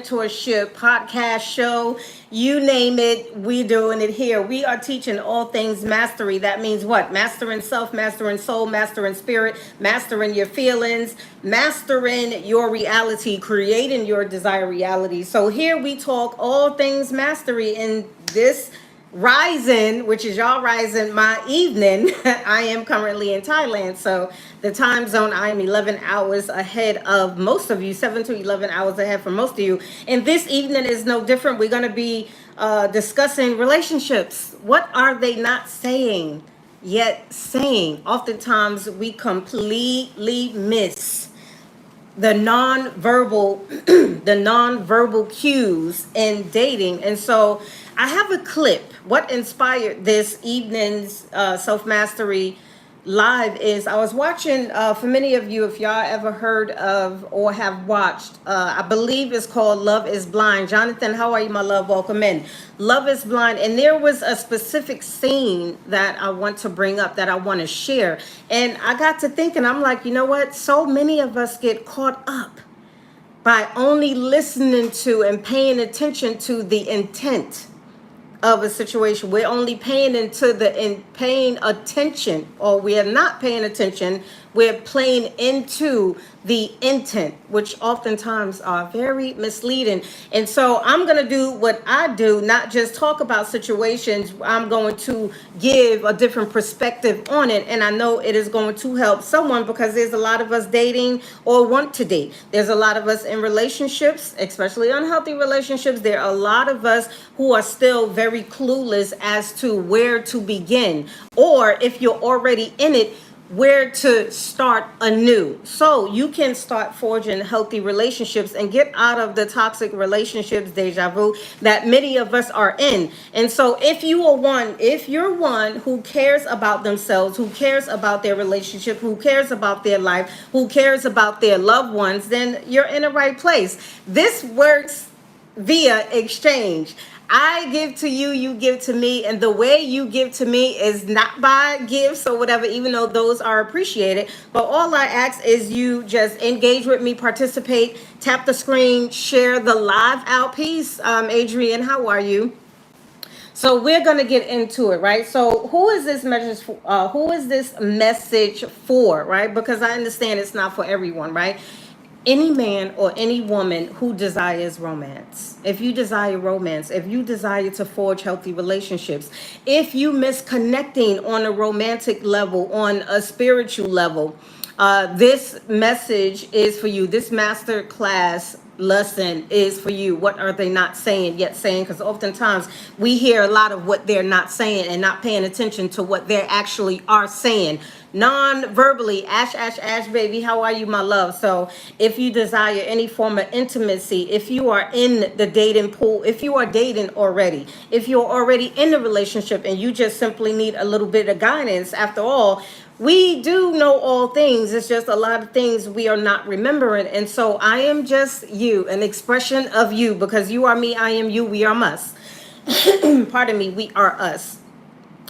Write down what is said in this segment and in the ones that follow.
mentorship, podcast show, you name it, we doing it here. We are teaching all things mastery. That means what? Mastering self, mastering soul, mastering spirit, mastering your feelings, mastering your reality, creating your desired reality. So here we talk all things mastery in this rising, which is y'all rising, my evening. I am currently in Thailand, so the time zone, I am 11 hours ahead of most of you, 7 to 11 hours ahead for most of you. And this evening is no different. We're going to be discussing relationships. What are they not saying yet saying? Oftentimes we completely miss the non-verbal the non-verbal cues in dating. And so I have a clip. What inspired this evening's self-mastery live is I was watching, for many of you, if y'all ever heard of or have watched, I believe it's called Love is Blind. Jonathan, how are you, my love? Welcome in. Love is Blind. And there was a specific scene that I want to bring up, that I want to share. And I got to thinking, I'm like, you know what? So many of us get caught up by only listening to and paying attention to the intent of a situation. We're only paying attention, or we are not paying attention. We're playing into the intent, which oftentimes are very misleading. And so I'm going to do what I do, not just talk about situations. I'm going to give a different perspective on it. And I know it is going to help someone, because there's a lot of us dating or want to date. There's a lot of us in relationships, especially unhealthy relationships. There are a lot of us who are still very clueless as to where to begin, or if you're already in it, where to start anew. So you can start forging healthy relationships and get out of the toxic relationships, deja vu, that many of us are in. And so if you're one who cares about themselves, who cares about their relationship, who cares about their life, who cares about their loved ones, then you're in the right place. This works via exchange. I give to you, you give to me, and the way you give to me is not by gifts or whatever, even though those are appreciated. But all I ask is you just engage with me, participate, tap the screen, share the live out piece. Adrian, how are you? So we're gonna get into it, right? So who is this message for? Who is this message for, right? Because I understand it's not for everyone, right? Any man or any woman who desires romance. If you desire romance, if you desire to forge healthy relationships, if you miss connecting on a romantic level, on a spiritual level, this message is for you. This master class lesson is for you. What are they not saying yet saying? Because oftentimes we hear a lot of what they're not saying and not paying attention to what they actually are saying non-verbally. Ash, baby, how are you, my love? So if you desire any form of intimacy, if you are in the dating pool, if you are dating already, if you're already in a relationship and you just simply need a little bit of guidance, after all, we do know all things. It's just a lot of things we are not remembering. And so I am just you, an expression of you, because you are me, I am you, we are us. Pardon me, we are us.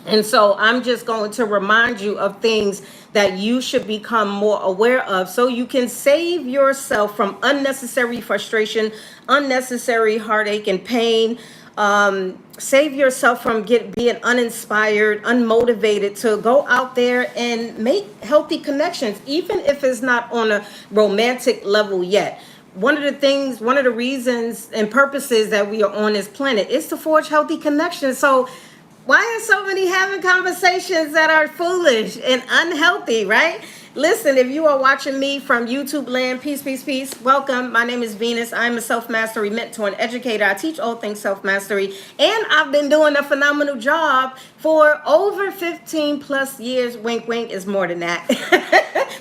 And so I'm just going to remind you of things that you should become more aware of, so you can save yourself from unnecessary frustration, unnecessary heartache and pain. Save yourself from being uninspired, unmotivated to go out there and make healthy connections, even if it's not on a romantic level yet. One of the reasons and purposes that we are on this planet is to forge healthy connections. So why are so many having conversations that are foolish and unhealthy, right? Listen, if you are watching me from YouTube land, peace, peace, peace. Welcome. My name is Venus. I'm a self-mastery mentor and educator. I teach all things self-mastery, and I've been doing a phenomenal job for over 15 plus years. Wink, wink is more than that.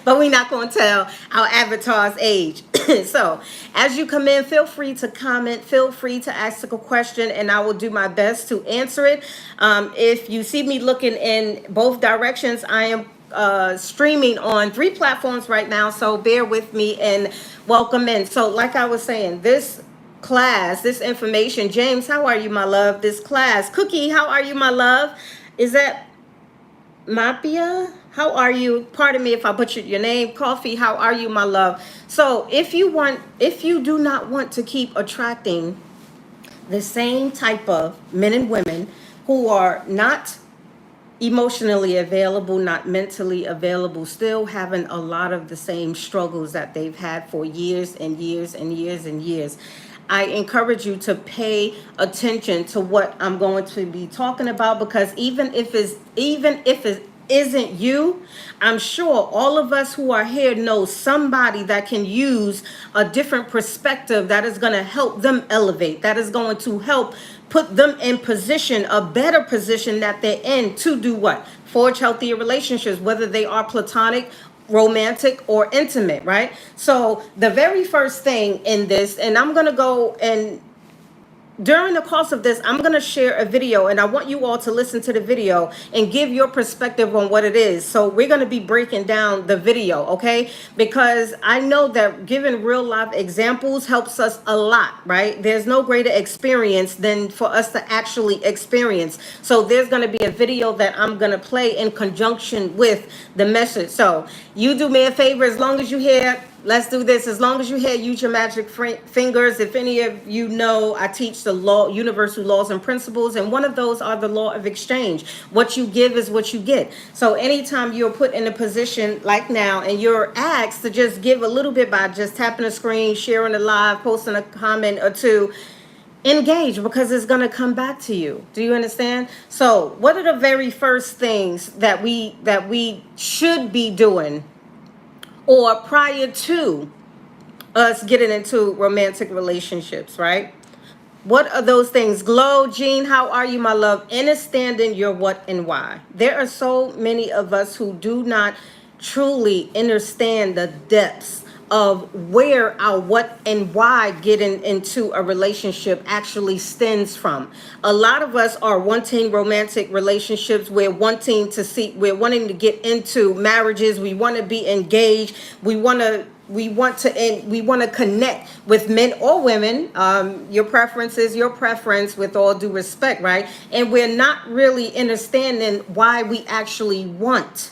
But we're not going to tell our avatar's age. So as you come in, feel free to comment, feel free to ask a question, and I will do my best to answer it. If you see me looking in both directions, I am streaming on 3 platforms right now, so bear with me and welcome in. So like I was saying, this class, this information, James, how are you, my love? This class, Cookie, how are you, my love? Is that Mapia, how are you? Pardon me if I butchered your name. Coffee, how are you, my love? So if you do not want to keep attracting the same type of men and women who are not emotionally available, not mentally available, still having a lot of the same struggles that they've had for years and years and years and years. I encourage you to pay attention to what I'm going to be talking about, because even if it isn't you, I'm sure all of us who are here know somebody that can use a different perspective that is going to help them elevate, that is going to help put them in position, a better position that they're in, to do what? Forge healthier relationships, whether they are platonic, romantic, or intimate, right? So the very first thing in this, and I'm going to go and during the course of this, I'm going to share a video, and I want you all to listen to the video and give your perspective on what it is. So we're going to be breaking down the video, okay? Because I know that giving real life examples helps us a lot, right? There's no greater experience than for us to actually experience. So there's going to be a video that I'm going to play in conjunction with the message. So you do me a favor, as long as you hear. Let's do this. As long as you here, use your magic fingers. If any of you know, I teach the law, universal laws and principles, and one of those are the law of exchange. What you give is what you get. So anytime you're put in a position like now and you're asked to just give a little bit by just tapping the screen, sharing the live, posting a comment or two, engage, because it's going to come back to you. Do you understand? So what are the very first things that we should be doing, or prior to us getting into romantic relationships, right? What are those things? Glow, Jean, how are you, my love? Understanding your what and why. There are so many of us who do not truly understand the depths of where our what and why getting into a relationship actually stems from. A lot of us are wanting romantic relationships. We're wanting to get into marriages. We want to be engaged. We want to connect with men or women. Your preference is your preference, with all due respect, right? And we're not really understanding why we actually want.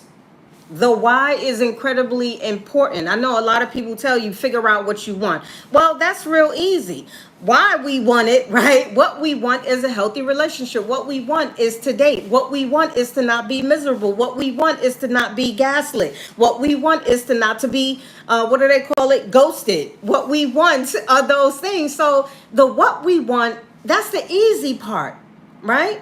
The why is incredibly important. I know a lot of people tell you figure out what you want. Well, that's real easy. Why we want it, right? What we want is a healthy relationship. What we want is to date. What we want is to not be miserable. What we want is to not be gaslit. What we want is to not to be, what do they call it? Ghosted. What we want are those things. So the what we want, that's the easy part, right?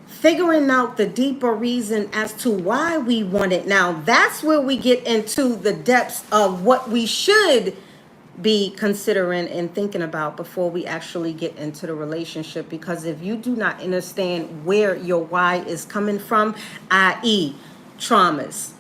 Figuring out the deeper reason as to why we want it. Now, that's where we get into the depths of what we should be considering and thinking about before we actually get into the relationship. Because if you do not understand where your why is coming from, i.e., traumas,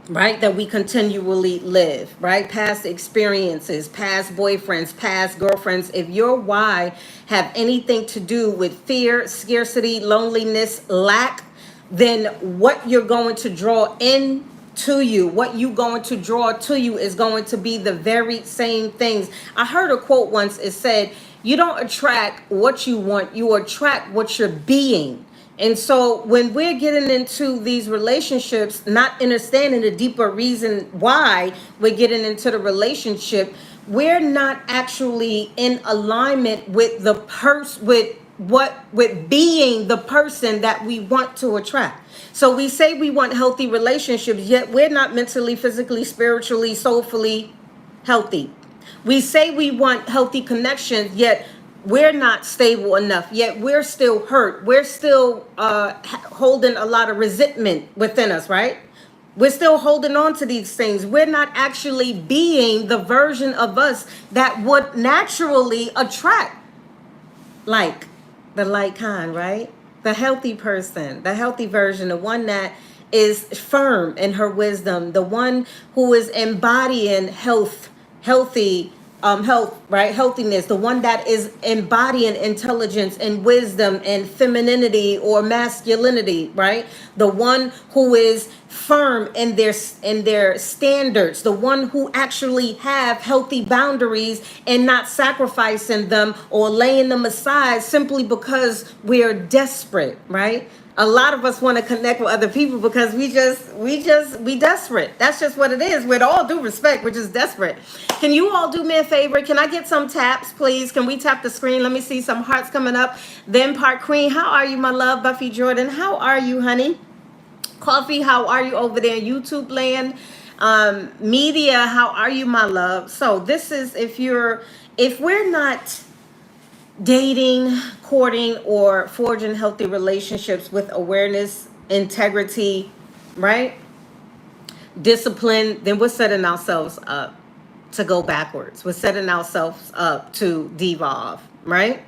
right, that we continually live, right, past experiences, past boyfriends, past girlfriends, if your why have anything to do with fear, scarcity, loneliness, lack, then what you're going to draw in to you, what you going to draw to you, is going to be the very same things. I heard a quote once. It said, you don't attract what you want, you attract what you're being. And so when we're getting into these relationships, not understanding the deeper reason why we're getting into the relationship, we're not actually in alignment with the with being the person that we want to attract. So we say we want healthy relationships, yet we're not mentally, physically, spiritually, soulfully healthy. We say we want healthy connections, yet we're not stable enough, yet we're still hurt. We're still holding a lot of resentment within us, right? We're still holding on to these things. We're not actually being the version of us that would naturally attract, like the like kind, right? The healthy person, the healthy version, the one that is firm in her wisdom, the one who is embodying health, right? Healthiness, the one that is embodying intelligence and wisdom and femininity or masculinity, right? The one who is firm in their standards, the one who actually have healthy boundaries and not sacrificing them or laying them aside simply because we're desperate, right? A lot of us want to connect with other people because we desperate. That's just what it is. With all due respect, we're just desperate. Can you all do me a favor? Can I get some taps, please? Can we tap the screen? Let me see some hearts coming up. Then Park Queen, how are you, my love? Buffy Jordan, how are you, honey? Coffee, how are you over there in YouTube land? Media, how are you, my love? So this is, if we're not dating, courting, or forging healthy relationships with awareness, integrity, right? Discipline, then we're setting ourselves up to go backwards. We're setting ourselves up to devolve, right?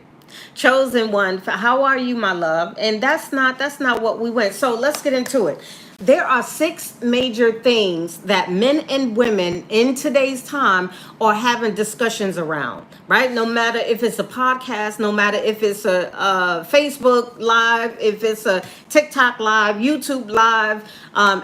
Chosen one, how are you, my love? And that's not what we went. So let's get into it. There are 6 major things that men and women in today's time are having discussions around, right? No matter if it's a podcast, no matter if it's a Facebook live, if it's a TikTok live, YouTube live,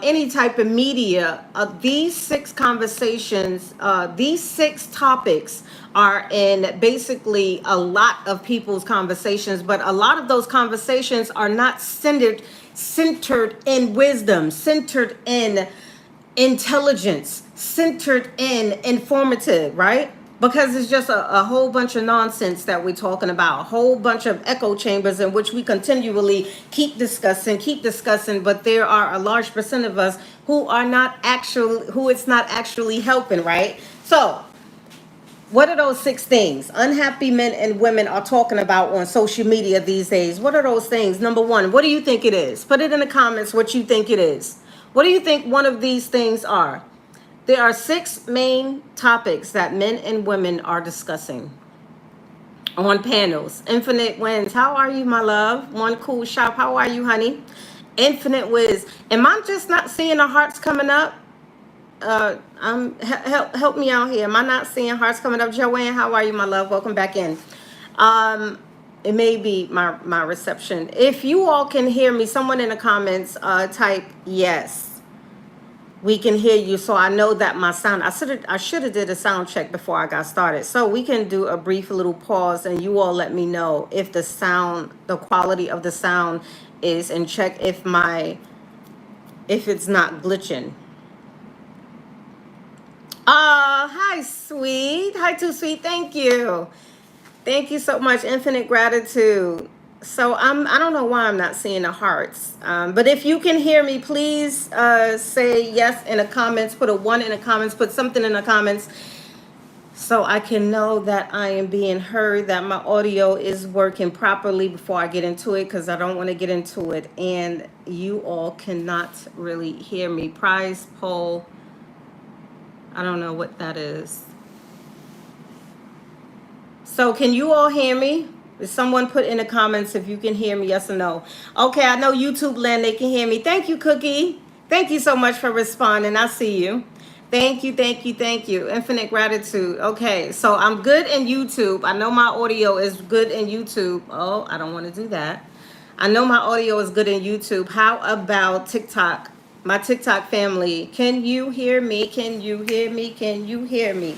any type of media, these 6 conversations, these 6 topics are in basically a lot of people's conversations, but a lot of those conversations are not centered in wisdom, centered in intelligence, centered in informative, right? Because it's just a whole bunch of nonsense that we're talking about, a whole bunch of echo chambers in which we continually keep discussing, but there are a large percent of us who it's not actually helping, right? So what are those 6 things unhappy men and women are talking about on social media these days? What are those things? Number 1, what do you think it is? Put it in the comments what you think it is. What do you think one of these things are? There are 6 main topics that men and women are discussing on panels. Infinite Wins, how are you, my love? One Cool Shop, how are you, honey? Infinite Wiz, am I just not seeing the hearts coming up? Help me out here. Am I not seeing hearts coming up? Joanne, how are you, my love? Welcome back in. It may be my reception. If you all can hear me, someone in the comments type yes. We can hear you, so I know that my sound. I should have did a sound check before I got started. So we can do a brief little pause, and you all let me know if the quality of the sound is in check. If it's not glitching. Hi, sweet. Hi, Too Sweet. Thank you. Thank you so much. Infinite gratitude. So I don't know why I'm not seeing the hearts. But if you can hear me, please say yes in the comments. Put a 1 in the comments. Put something in the comments so I can know that I am being heard, that my audio is working properly before I get into it, because I don't want to get into it and you all cannot really hear me. Prize poll. I don't know what that is. So can you all hear me? Someone put in the comments if you can hear me, yes or no. Okay, I know YouTube land, they can hear me. Thank you, Cookie. Thank you so much for responding. I see you. Thank you, thank you, thank you. Infinite gratitude. Okay, so I'm good in YouTube. I know my audio is good in YouTube. Oh, I don't want to do that. I know my audio is good in YouTube. How about TikTok? My TikTok family, can you hear me? Can you hear me? Can you hear me?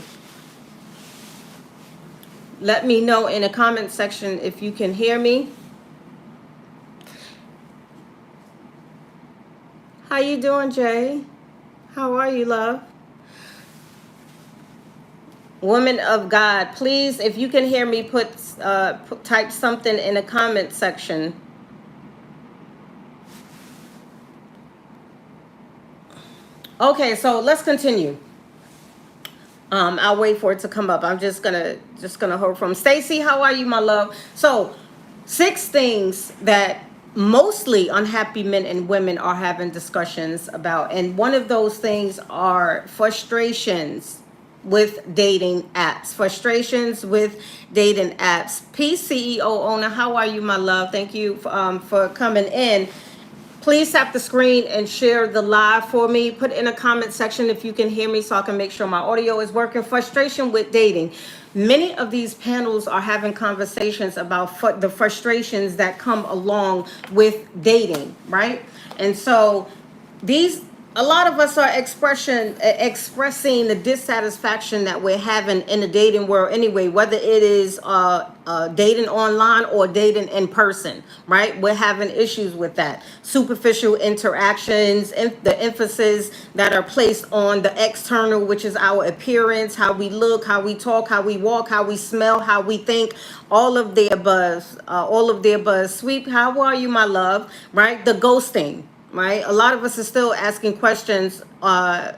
Let me know in the comment section if you can hear me. How you doing, Jay? How are you, love? Woman of God, please, if you can hear me, type something in the comment section. Okay, so let's continue. I'll wait for it to come up. I'm just gonna hold from Stacy. How are you, my love? So 6 things that mostly unhappy men and women are having discussions about, and one of those things are frustrations with dating apps. Peace, CEO owner. How are you, my love? Thank you for coming in. Please tap the screen and share the live for me. Put in a comment section if you can hear me so I can make sure my audio is working. Frustration with dating. Many of these panels are having conversations about the frustrations that come along with dating, right? And so these a lot of us are expressing the dissatisfaction that we're having in the dating world anyway, whether it is dating online or dating in person, right? We're having issues with that. Superficial interactions, and the emphasis that are placed on the external, which is our appearance, how we look, how we talk, how we walk, how we smell, how we think, all of the above, all of the above. Sweet, how are you, my love? Right? The ghosting, right? A lot of us are still asking questions on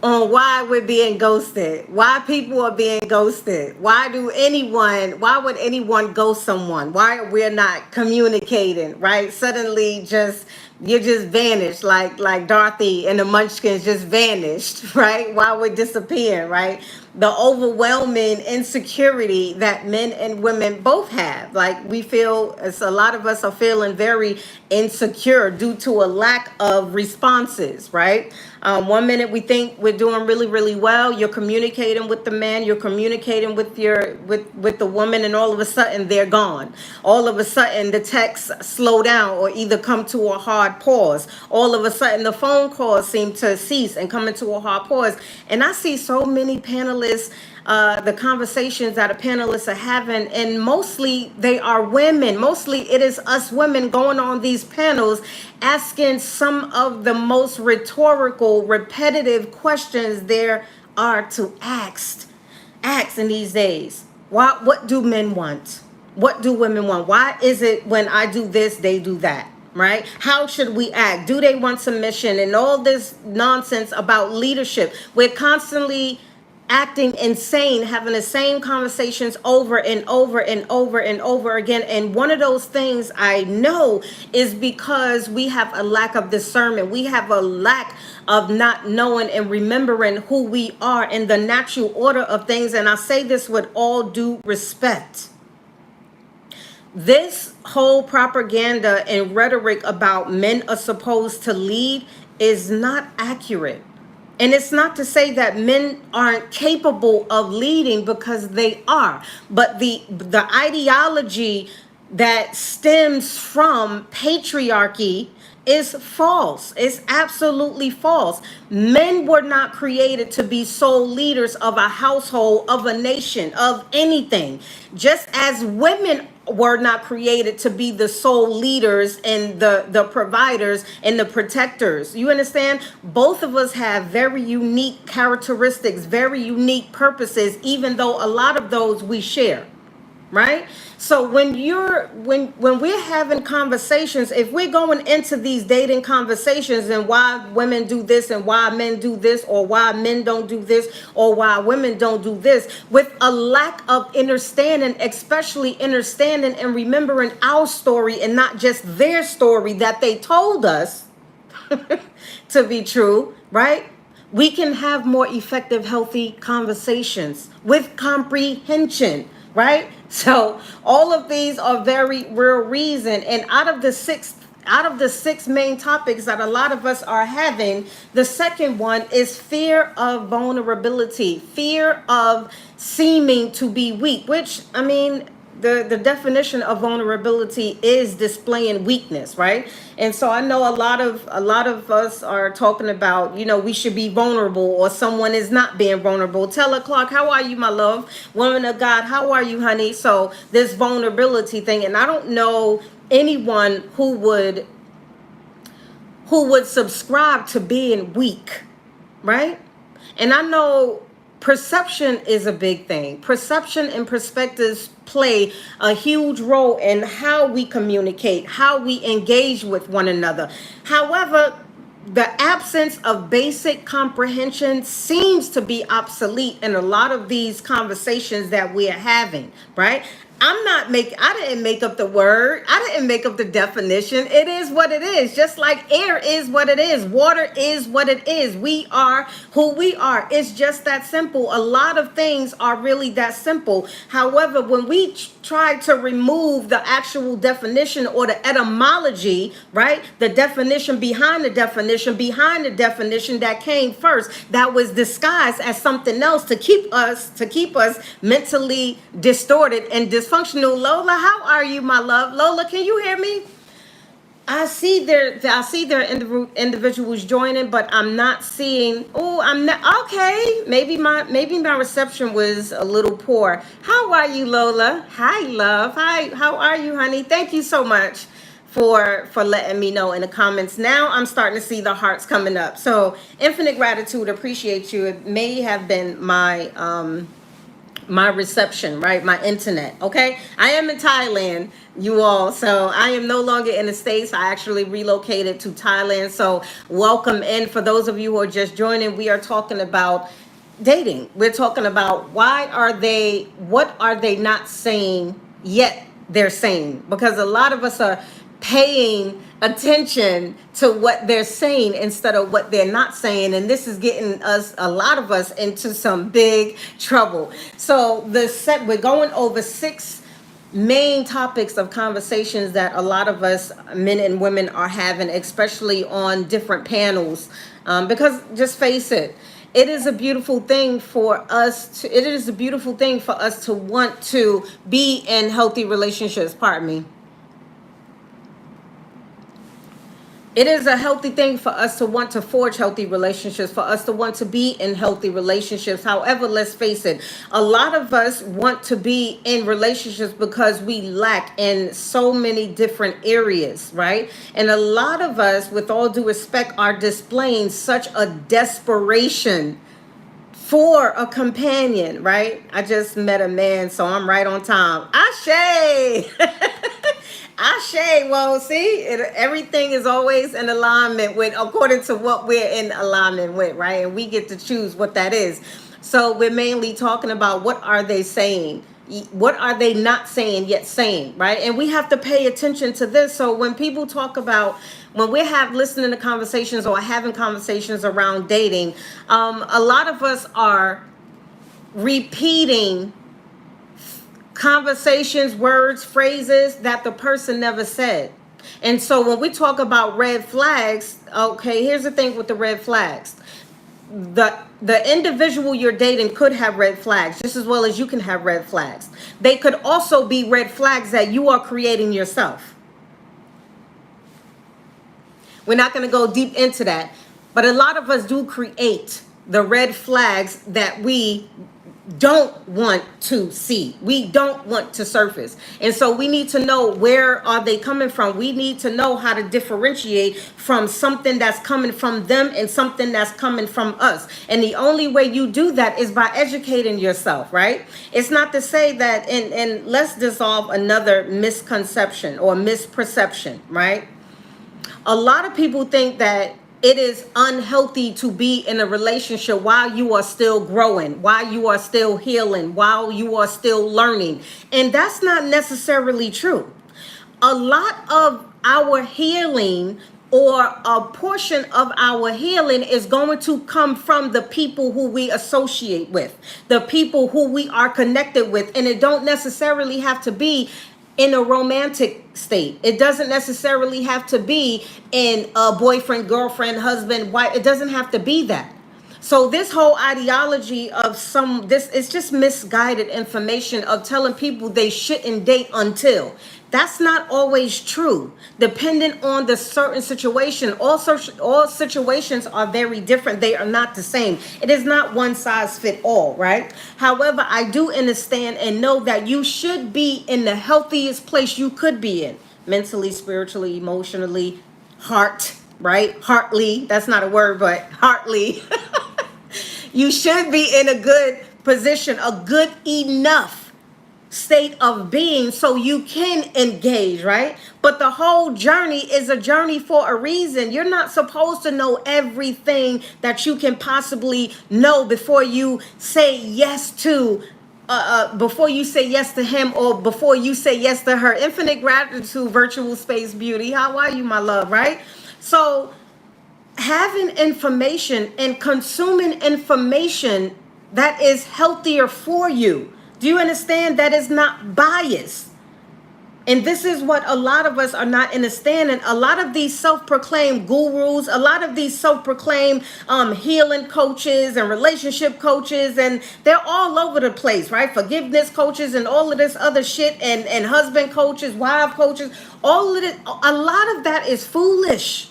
why we're being ghosted, why people are being ghosted, why would anyone ghost someone? Why we're not communicating, right? Suddenly you just vanished, like Dorothy and the Munchkins just vanished, right? While we're disappearing, right? The overwhelming insecurity that men and women both have. Like we feel, as a lot of us are feeling very insecure due to a lack of responses, right? One minute we think we're doing really, really well. You're communicating with the man, you're communicating with with the woman, and all of a sudden they're gone. All of a sudden the texts slow down or either come to a hard pause. All of a sudden the phone calls seem to cease and come into a hard pause. And I see so many panelists, the conversations that the panelists are having, and mostly they are women. Mostly it is us women going on these panels asking some of the most rhetorical, repetitive questions there are to ask in these days. What do men want? What do women want? Why is it when I do this, they do that? Right? How should we act? Do they want submission? And all this nonsense about leadership. We're constantly acting insane, having the same conversations over and over and over and over again. And one of those things I know is because we have a lack of discernment. We have a lack of not knowing and remembering who we are in the natural order of things. And I say this with all due respect. This whole propaganda and rhetoric about men are supposed to lead is not accurate. And it's not to say that men aren't capable of leading, because they are. But the ideology that stems from patriarchy is false. It's absolutely false. Men were not created to be sole leaders of a household, of a nation, of anything. Just as women were not created to be the sole leaders and the providers and the protectors. You understand? Both of us have very unique characteristics, very unique purposes, even though a lot of those we share. Right? So when we're having conversations, if we're going into these dating conversations and why women do this and why men do this, or why men don't do this, or why women don't do this, with a lack of understanding, especially understanding and remembering our story and not just their story that they told us to be true, right? We can have more effective, healthy conversations with comprehension, right? So all of these are very real reason. And out of the six main topics that a lot of us are having, the second one is fear of vulnerability, fear of seeming to be weak, which, I mean, the definition of vulnerability is displaying weakness, right? And so I know a lot of us are talking about, we should be vulnerable, or someone is not being vulnerable. Tella Clark, how are you, my love? Woman of God, how are you, honey? So this vulnerability thing, and I don't know anyone who would subscribe to being weak, right? And I know perception is a big thing. Perception and perspectives play a huge role in how we communicate, how we engage with one another. However, the absence of basic comprehension seems to be obsolete in a lot of these conversations that we are having, right? I didn't make up the word. I didn't make up the definition. It is what it is. Just like air is what it is. Water is what it is. We are who we are. It's just that simple. A lot of things are really that simple. However, when we try to remove the actual definition or the etymology, right? The definition behind the definition that came first, that was disguised as something else to keep us mentally distorted and dysfunctional. Lola, how are you, my love? Lola, can you hear me? I see there individuals joining, but I'm not seeing. Oh, I'm not okay. Maybe my reception was a little poor. How are you, Lola? Hi, love. Hi. How are you, honey? Thank you so much for letting me know in the comments. Now I'm starting to see the hearts coming up. So infinite gratitude. Appreciate you. It may have been my reception, right? My internet. Okay. I am in Thailand, you all. So I am no longer in the States. I actually relocated to Thailand. So welcome in. For those of you who are just joining, we are talking about dating. We're talking about what are they not saying yet they're saying? Because a lot of us are paying attention to what they're saying instead of what they're not saying, and this is getting a lot of us into some big trouble. So we're going over 6 main topics of conversations that a lot of us men and women are having, especially on different panels, because just face it, it is a beautiful thing for us to want to be in healthy relationships. Pardon me. It is a healthy thing for us to want to forge healthy relationships, for us to want to be in healthy relationships. However, let's face it, a lot of us want to be in relationships because we lack in so many different areas, right? And a lot of us, with all due respect, are displaying such a desperation for a companion, right? I just met a man, so I'm right on time. Ashe! Ashe. Well, see, everything is always in alignment with, according to what we're in alignment with, right? And we get to choose what that is. So we're mainly talking about what are they saying? What are they not saying yet saying, right? And we have to pay attention to this. So when people talk about, when we have listening to conversations or having conversations around dating, a lot of us are repeating conversations, words, phrases that the person never said. And so when we talk about red flags, okay, here's the thing with the red flags. The individual you're dating could have red flags just as well as you can have red flags. They could also be red flags that you are creating yourself. We're not going to go deep into that, but a lot of us do create the red flags that we don't want to see. We don't want to surface. And so we need to know, where are they coming from? We need to know how to differentiate from something that's coming from them and something that's coming from us. And the only way you do that is by educating yourself, right? It's not to say that, and let's dissolve another misconception or misperception, right? A lot of people think that it is unhealthy to be in a relationship while you are still growing, while you are still healing, while you are still learning. And that's not necessarily true. A lot of our healing, or a portion of our healing, is going to come from the people who we associate with, the people who we are connected with. And it don't necessarily have to be in a romantic state. It doesn't necessarily have to be in a boyfriend, girlfriend, husband, wife. It doesn't have to be that. So this whole ideology of this is just misguided information of telling people they shouldn't date until. That's not always true. Depending on the certain situation, all situations are very different. They are not the same. It is not one size fit all, right? However, I do understand and know that you should be in the healthiest place you could be in, mentally, spiritually, emotionally, right? Heartly. That's not a word, but heartly. You should be in a good position, a good enough state of being so you can engage, right? But the whole journey is a journey for a reason. You're not supposed to know everything that you can possibly know before you say yes to before you say yes to him, or before you say yes to her. Infinite gratitude, virtual space beauty. How are you, my love, right? So having information and consuming information that is healthier for you. Do you understand? That is not biased. And this is what a lot of us are not understanding. A lot of these self-proclaimed gurus, a lot of these self-proclaimed healing coaches and relationship coaches, and they're all over the place, right? Forgiveness coaches and all of this other shit, and husband coaches, wife coaches, all of it. A lot of that is foolish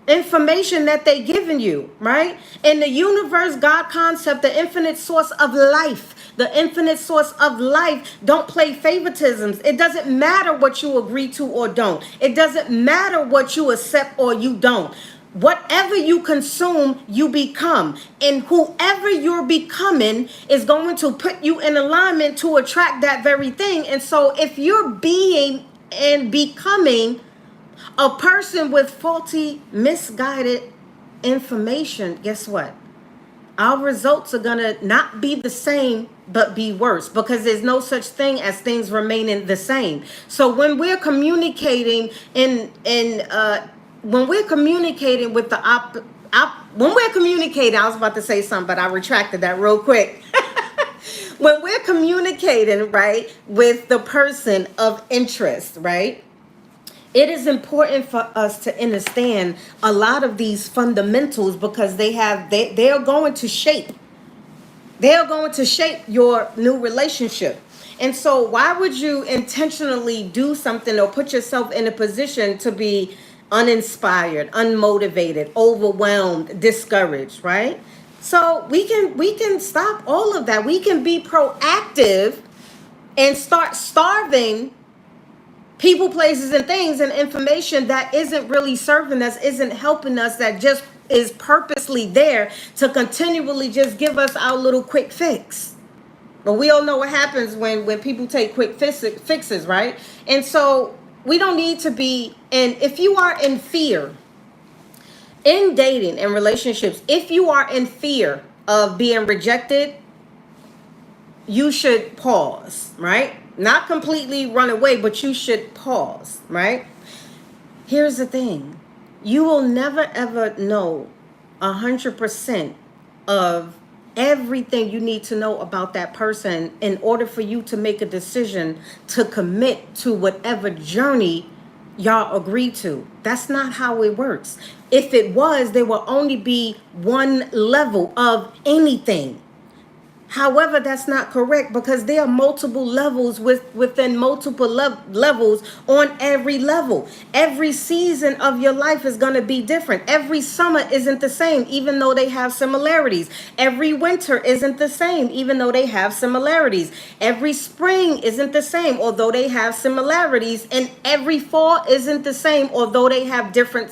information that they giving you, right? In the universe, God concept, the infinite source of life, the infinite source of life don't play favoritisms. It doesn't matter what you agree to or don't. It doesn't matter what you accept or you don't. Whatever you consume, you become. And whoever you're becoming is going to put you in alignment to attract that very thing. And so if you're being and becoming a person with faulty, misguided information, guess what? Our results are gonna not be the same, but be worse, because there's no such thing as things remaining the same. So when we're communicating when we're communicating with the when we're communicating, I was about to say something, but I retracted that real quick. When we're communicating, right, with the person of interest, right? It is important for us to understand a lot of these fundamentals, because they are going to shape your new relationship. And so why would you intentionally do something or put yourself in a position to be uninspired, unmotivated, overwhelmed, discouraged, right? So we can stop all of that. We can be proactive and start starving people, places, and things and information that isn't really serving us, isn't helping us, that just is purposely there to continually just give us our little quick fix. But we all know what happens when people take quick fixes, right? And so we don't need to be, and if you are in fear, in dating and relationships, if you are in fear of being rejected, you should pause, right? Not completely run away, but you should pause, right? Here's the thing. You will never ever know 100% of everything you need to know about that person in order for you to make a decision to commit to whatever journey y'all agree to. That's not how it works. If it was, there will only be one level of anything. However, that's not correct, because there are multiple levels within multiple levels on every level. Every season of your life is going to be different. Every summer isn't the same, even though they have similarities. Every winter isn't the same, even though they have similarities. Every spring isn't the same, although they have similarities. And every fall isn't the same, although they have different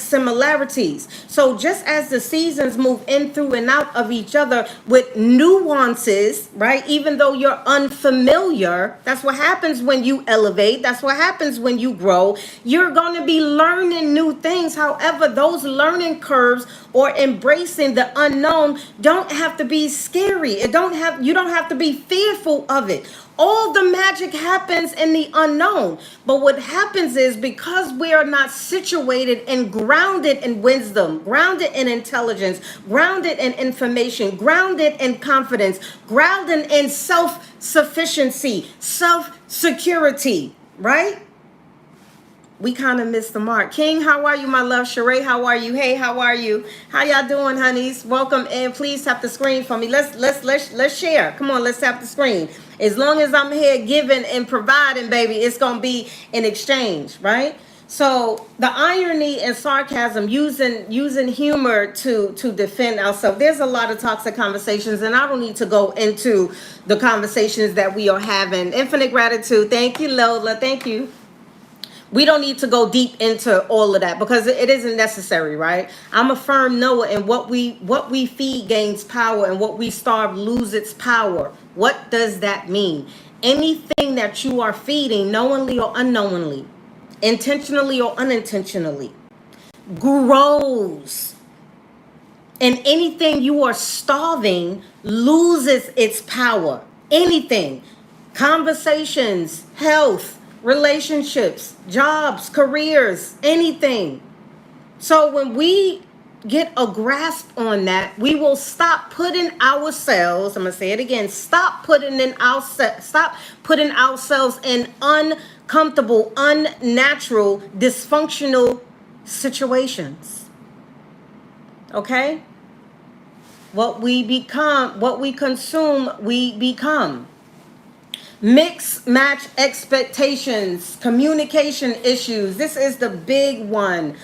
similarities. So just as the seasons move in, through, and out of each other, with nuances, right? Even though you're unfamiliar, that's what happens when you elevate. That's what happens when you grow. You're going to be learning new things. However, those learning curves or embracing the unknown don't have to be scary. You don't have to be fearful of it. All the magic happens in the unknown. But what happens is, because we are not situated and grounded in wisdom, grounded in intelligence, grounded in information, grounded in confidence, grounded in self-sufficiency, self-security, right? We kind of missed the mark. King, how are you, my love? Sheree, how are you? Hey, how are you? How y'all doing, honeys? Welcome in. Please tap the screen for me. Let's share. Come on, let's tap the screen. As long as I'm here giving and providing, baby, it's gonna be an exchange, right? So the irony and sarcasm, using humor to defend ourselves. There's a lot of toxic conversations, and I don't need to go into the conversations that we are having. Infinite gratitude. Thank you, Lola. Thank you. We don't need to go deep into all of that, because it isn't necessary, right? I'm a firm knower, and what we feed gains power, and what we starve loses its power. What does that mean? Anything that you are feeding, knowingly or unknowingly, intentionally or unintentionally, grows. And anything you are starving loses its power. Anything. Conversations, health, relationships, jobs, careers, anything. So when we get a grasp on that, we will stop putting ourselves, I'm going to say it again, stop putting ourselves in uncomfortable, unnatural, dysfunctional situations. Okay? What we become, what we consume, we become. Mix match expectations, communication issues. This is the big one.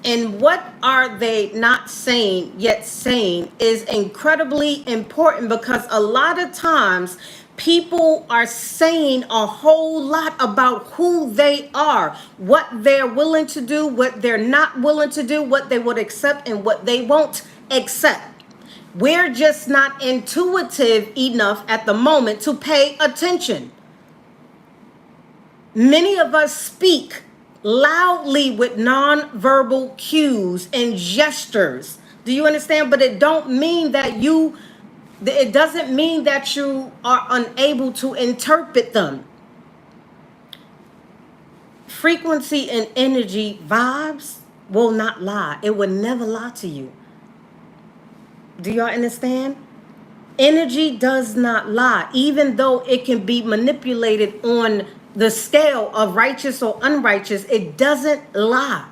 And what are they not saying yet saying is incredibly important, because a lot of times people are saying a whole lot about who they are, what they're willing to do, what they're not willing to do, what they would accept and what they won't accept. We're just not intuitive enough at the moment to pay attention. Many of us speak loudly with nonverbal cues and gestures. Do you understand? But it doesn't mean that you are unable to interpret them. Frequency and energy vibes will not lie. It will never lie to you. Do y'all understand? Energy does not lie, even though it can be manipulated on the scale of righteous or unrighteous. It doesn't lie.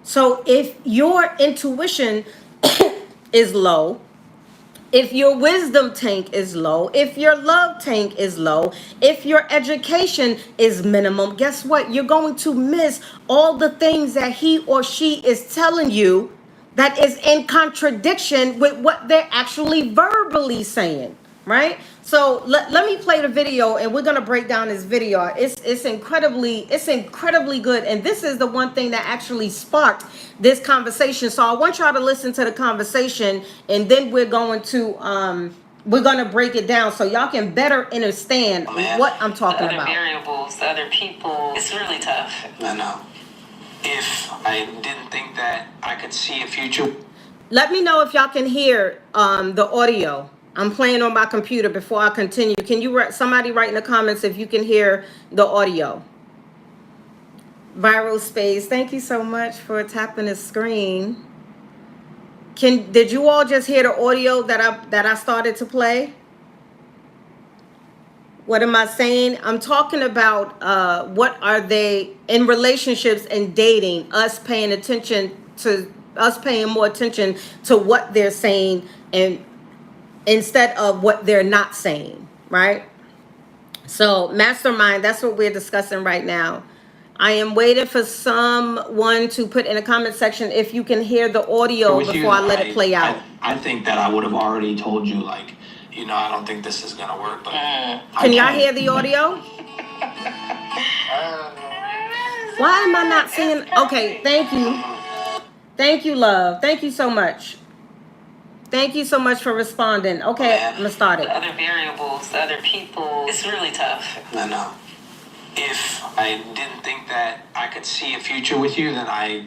So if your intuition is low, if your wisdom tank is low, if your love tank is low, if your education is minimum, guess what? You're going to miss all the things that he or she is telling you that is in contradiction with what they're actually verbally saying, right? So let me play the video, and we're gonna break down this video. It's incredibly good, and this is the one thing that actually sparked this conversation. So I want y'all to listen to the conversation, and then we're gonna break it down so y'all can better understand what I'm talking about. Other variables, other people. It's really tough. I know. If I didn't think that I could see a future. Let me know if y'all can hear the audio. I'm playing on my computer before I continue. Can you somebody write in the comments if you can hear the audio? Viral Space, thank you so much for tapping the screen. Did you all just hear the audio that I started to play? What am I saying? I'm talking about what are they in relationships and dating, us paying more attention to what they're saying and instead of what they're not saying, right? So mastermind, that's what we're discussing right now. I am waiting for someone to put in the comment section if you can hear the audio before I let it play out. I think that I would have already told you, like, I don't think this is gonna work, but can y'all hear the audio? Why am I not seeing? Okay, thank you, love. Thank you so much. Thank you so much for responding. Okay, I'm gonna start it. Other variables, other people. It's really tough. I know. If I didn't think that I could see a future with you, then I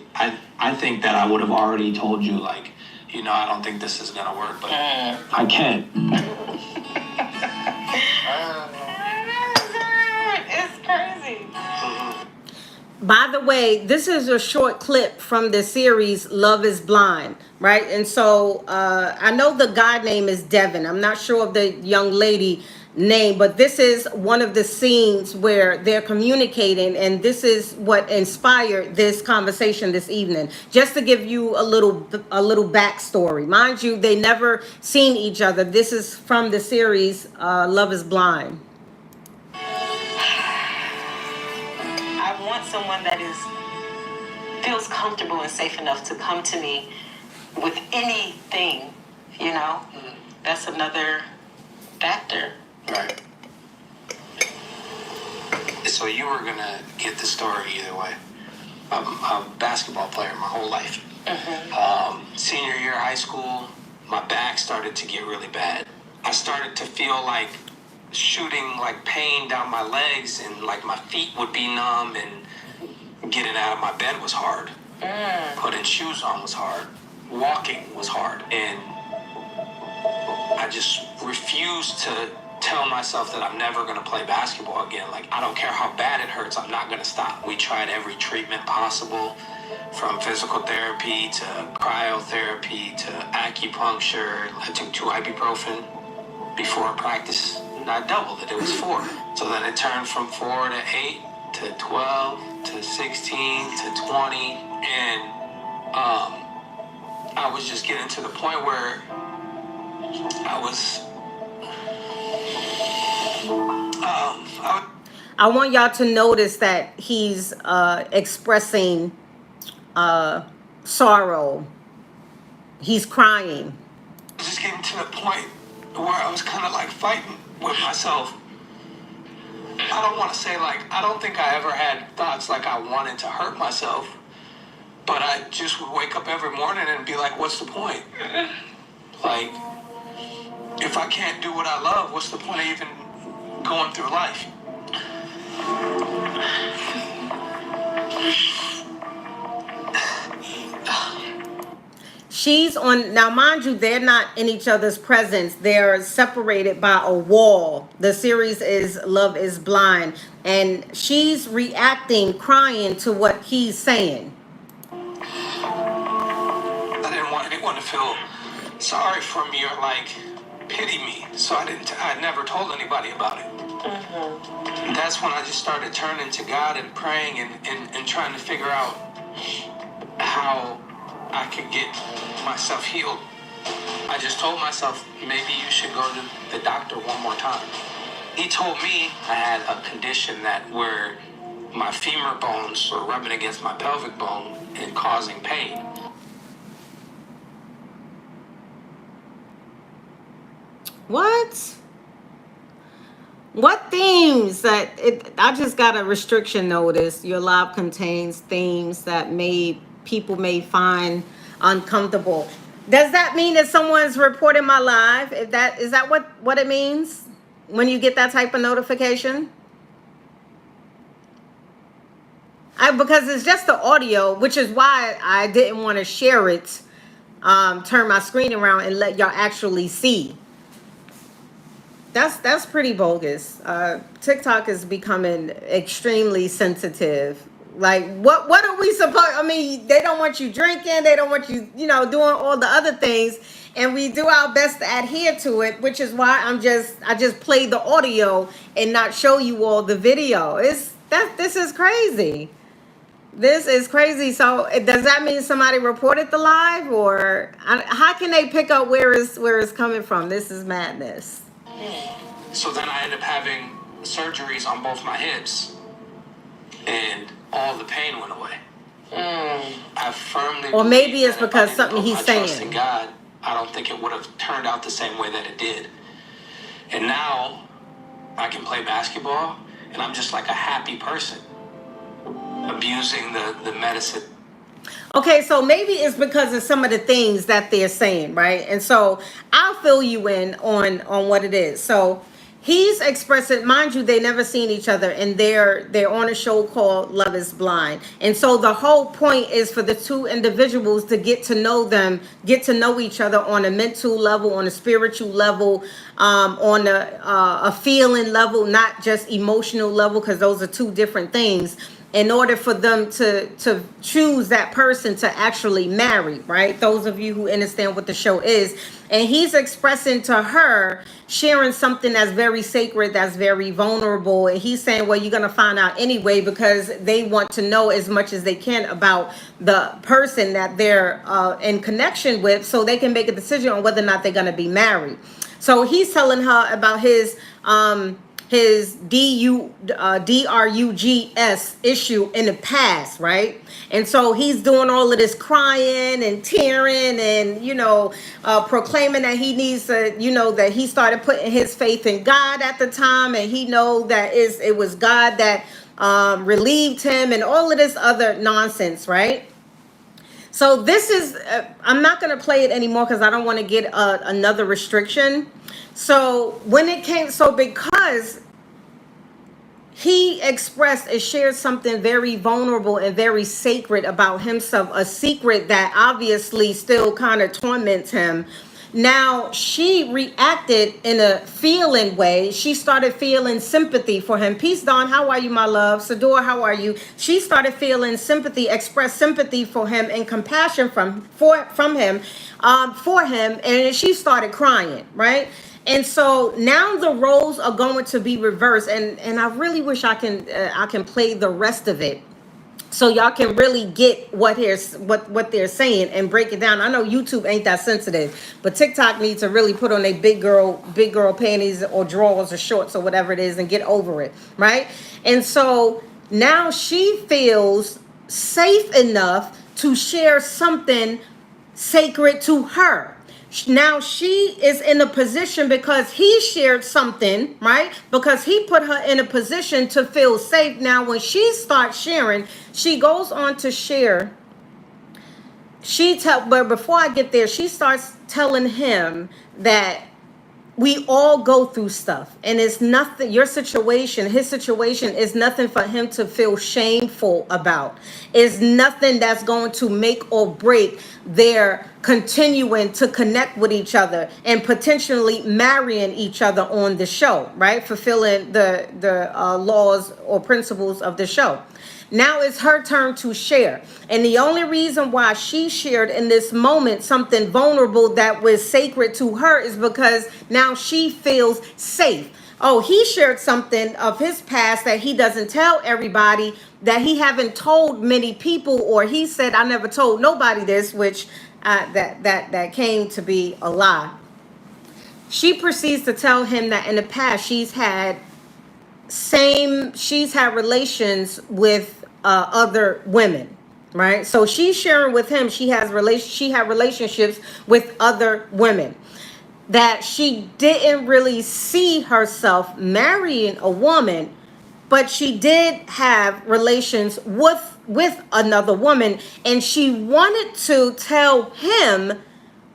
think that I would have already told you, like, I don't think this is gonna work, but I can. It's crazy. By the way, this is a short clip from the series Love is Blind, right? And so I know the guy name is Devin. I'm not sure of the young lady name, but this is one of the scenes where they're communicating, and this is what inspired this conversation this evening. Just to give you a little backstory. Mind you, they never seen each other. This is from the series Love is Blind. I want someone that feels comfortable and safe enough to come to me with anything, That's another factor. Right. So you were gonna get the story either way. I'm a basketball player my whole life. Senior year of high school, my back started to get really bad. I started to feel like shooting like pain down my legs, and like my feet would be numb, and getting out of my bed was hard. Putting shoes on was hard. Walking was hard. And I just refused to tell myself that I'm never going to play basketball again. Like, I don't care how bad it hurts, I'm not going to stop. We tried every treatment possible, from physical therapy to cryotherapy to acupuncture. I took 2 ibuprofen before practice, and I doubled it. It was 4. So then it turned from 4 to 8 to 12 to 16 to 20, and I was just getting to the point where I was I want y'all to notice that he's expressing sorrow. He's crying. just getting to the point where I was kind of like fighting with myself. I don't want to say, like, I don't think I ever had thoughts like I wanted to hurt myself, but I just would wake up every morning and be like, what's the point? Like, if I can't do what I love, what's the point of even going through life? She's on, now mind you, they're not in each other's presence. They're separated by a wall. The series is Love is Blind. And she's reacting, crying to what he's saying. I didn't want anyone to feel sorry for me or like pity me. So I never told anybody about it. And that's when I just started turning to God and praying and trying to figure out how I could get myself healed. I just told myself, maybe you should go to the doctor one more time. He told me I had a condition that where my femur bones were rubbing against my pelvic bone and causing pain. What? What themes that I just got a restriction notice. Your live contains themes that people may find uncomfortable. Does that mean that someone's reporting my live? Is that what it means when you get that type of notification? Because it's just the audio, which is why I didn't want to share it. Turn my screen around and let y'all actually see. That's pretty bogus. TikTok is becoming extremely sensitive. Like, what are we supposed? I mean, they don't want you drinking. They don't want you, doing all the other things, and we do our best to adhere to it. Which is why I just played the audio and not show you all the video. This is crazy. This is crazy. So does that mean somebody reported the live, or how can they pick up where it's coming from? This is madness. So then I ended up having surgeries on both my hips, and all the pain went away. I firmly Or maybe believe it's that if because I didn't something put he's my trust saying. in God, I don't think it would have turned out the same way that it did. And now I can play basketball, and I'm just like a happy person, abusing the medicine. Okay, so maybe it's because of some of the things that they're saying, right? And so I'll fill you in on what it is. So he's expressing, mind you, they never seen each other, and they're on a show called Love is Blind. And so the whole point is for the two individuals to get to know them, get to know each other on a mental level, on a spiritual level, on a feeling level, not just emotional level, because those are two different things, in order for them to choose that person to actually marry, right? Those of you who understand what the show is. And he's expressing to her, sharing something that's very sacred, that's very vulnerable. And he's saying, well, you're going to find out anyway, because they want to know as much as they can about the person that they're in connection with, so they can make a decision on whether or not they're going to be married. So he's telling her about his DRUGS issue in the past, right? And so he's doing all of this crying and tearing and, proclaiming that he needs to, that he started putting his faith in God at the time, and he know that it was God that relieved him, and all of this other nonsense, right? So this is, I'm not going to play it anymore because I don't want to get another restriction. So because he expressed and shared something very vulnerable and very sacred about himself, a secret that obviously still kind of torments him. Now she reacted in a feeling way. She started feeling sympathy for him. Peace, Dawn. How are you, my love? Sador, how are you? She started feeling sympathy, expressed sympathy for him and compassion from him, for him, and she started crying, right? And so now the roles are going to be reversed, and I really wish I can play the rest of it so y'all can really get what they're saying and break it down. I know YouTube ain't that sensitive, but TikTok needs to really put on their big girl panties or drawers or shorts or whatever it is and get over it, right? And so now she feels safe enough to share something sacred to her. Now she is in a position because he shared something, right? Because he put her in a position to feel safe. Now, when she starts sharing, she goes on to share. But before I get there, she starts telling him that we all go through stuff, and it's nothing. His situation is nothing for him to feel shameful about. It's nothing that's going to make or break their continuing to connect with each other and potentially marrying each other on the show, right? Fulfilling the laws or principles of the show. Now it's her turn to share. And the only reason why she shared in this moment something vulnerable that was sacred to her is because now she feels safe. Oh, he shared something of his past that he doesn't tell everybody, that he haven't told many people, or he said, I never told nobody this, which that came to be a lie. She proceeds to tell him that in the past she's had relations with other women, right? So she's sharing with him she had relationships with other women, that she didn't really see herself marrying a woman, but she did have relations with another woman, and she wanted to tell him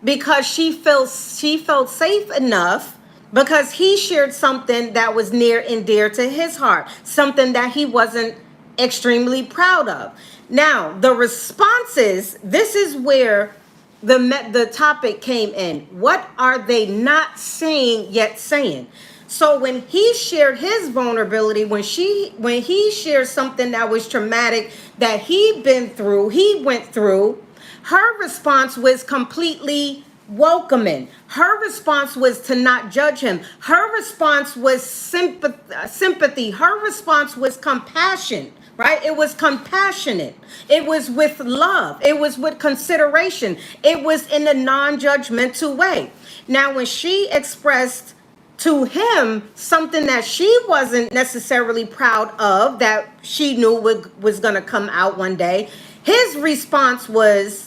because she felt safe enough, because he shared something that was near and dear to his heart, something that he wasn't extremely proud of. Now, the responses, this is where the topic came in. What are they not saying yet saying? So when he shared his vulnerability, when he shared something that was traumatic that he went through, her response was completely welcoming. Her response was to not judge him. Her response was sympathy. Her response was compassion, right? It was compassionate. It was with love. It was with consideration. It was in a non-judgmental way. Now, when she expressed to him something that she wasn't necessarily proud of, that she knew was going to come out one day, his response was,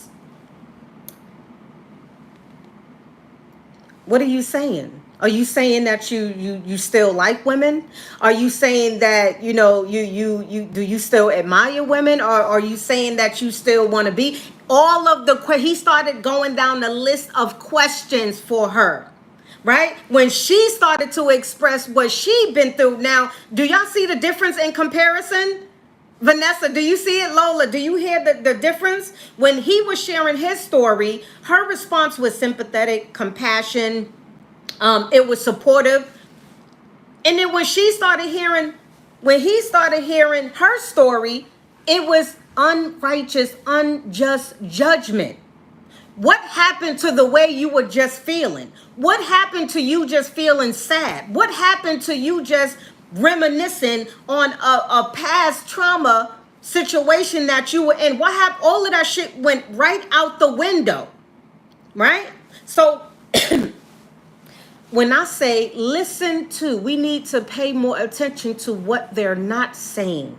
what are you saying? Are you saying that you still like women? Are you saying that, you do you still admire women? Or are you saying that you still want to be? He started going down the list of questions for her, right? When she started to express what she'd been through. Now, do y'all see the difference in comparison? Vanessa, do you see it? Lola, do you hear the difference? When he was sharing his story, her response was sympathetic, compassion. It was supportive. And then when he started hearing her story, it was unrighteous, unjust judgment. What happened to the way you were just feeling? What happened to you just feeling sad? What happened to you just reminiscing on a past trauma situation that you were in? What happened? All of that shit went right out the window, right? So when I say we need to pay more attention to what they're not saying,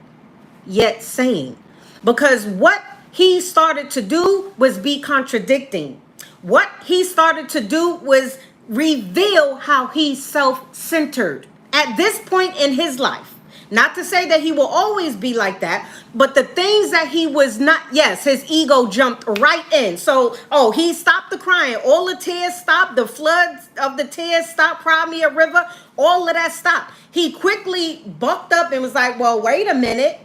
yet saying. Because what he started to do was be contradicting. What he started to do was reveal how he's self-centered at this point in his life. Not to say that he will always be like that, but the things that he was not, yes, his ego jumped right in. So, he stopped the crying. All the tears stopped. The floods of the tears stopped. Cry me a river. All of that stopped. He quickly bucked up and was like, well, wait a minute.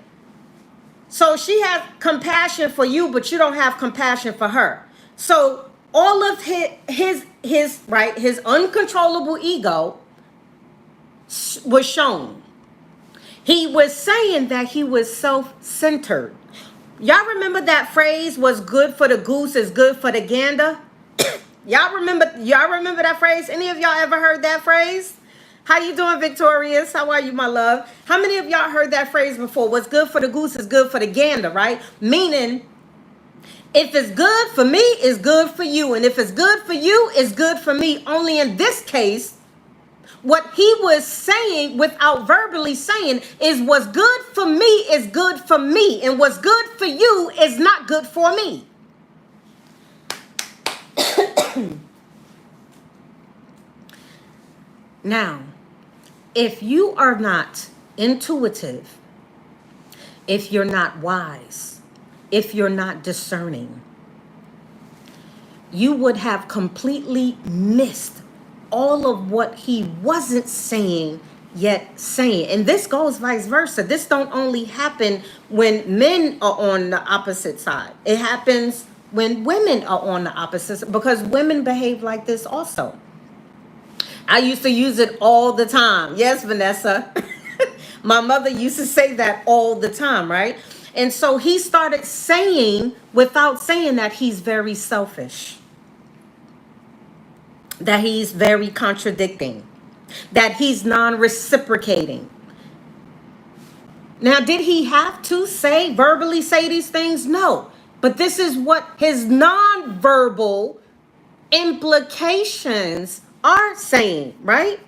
So she has compassion for you, but you don't have compassion for her. So all of his uncontrollable ego was shown. He was saying that he was self-centered. Y'all remember that phrase, "What's good for the goose is good for the gander"? Y'all remember that phrase? Any of y'all ever heard that phrase? How you doing, Victorious? How are you, my love? How many of y'all heard that phrase before? What's good for the goose is good for the gander, right? Meaning, if it's good for me, it's good for you. And if it's good for you, it's good for me. Only in this case, what he was saying without verbally saying is what's good for me is good for me. And what's good for you is not good for me. Now, if you are not intuitive, if you're not wise, if you're not discerning, you would have completely missed all of what he wasn't saying yet saying. And this goes vice versa. This don't only happen when men are on the opposite side. It happens when women are on the opposite, because women behave like this also. I used to use it all the time. Yes, Vanessa. My mother used to say that all the time, right? And so he started saying, without saying, that he's very selfish, that he's very contradicting, that he's non-reciprocating. Now, did he have to verbally say these things? No. But this is what his non-verbal implications are saying, right?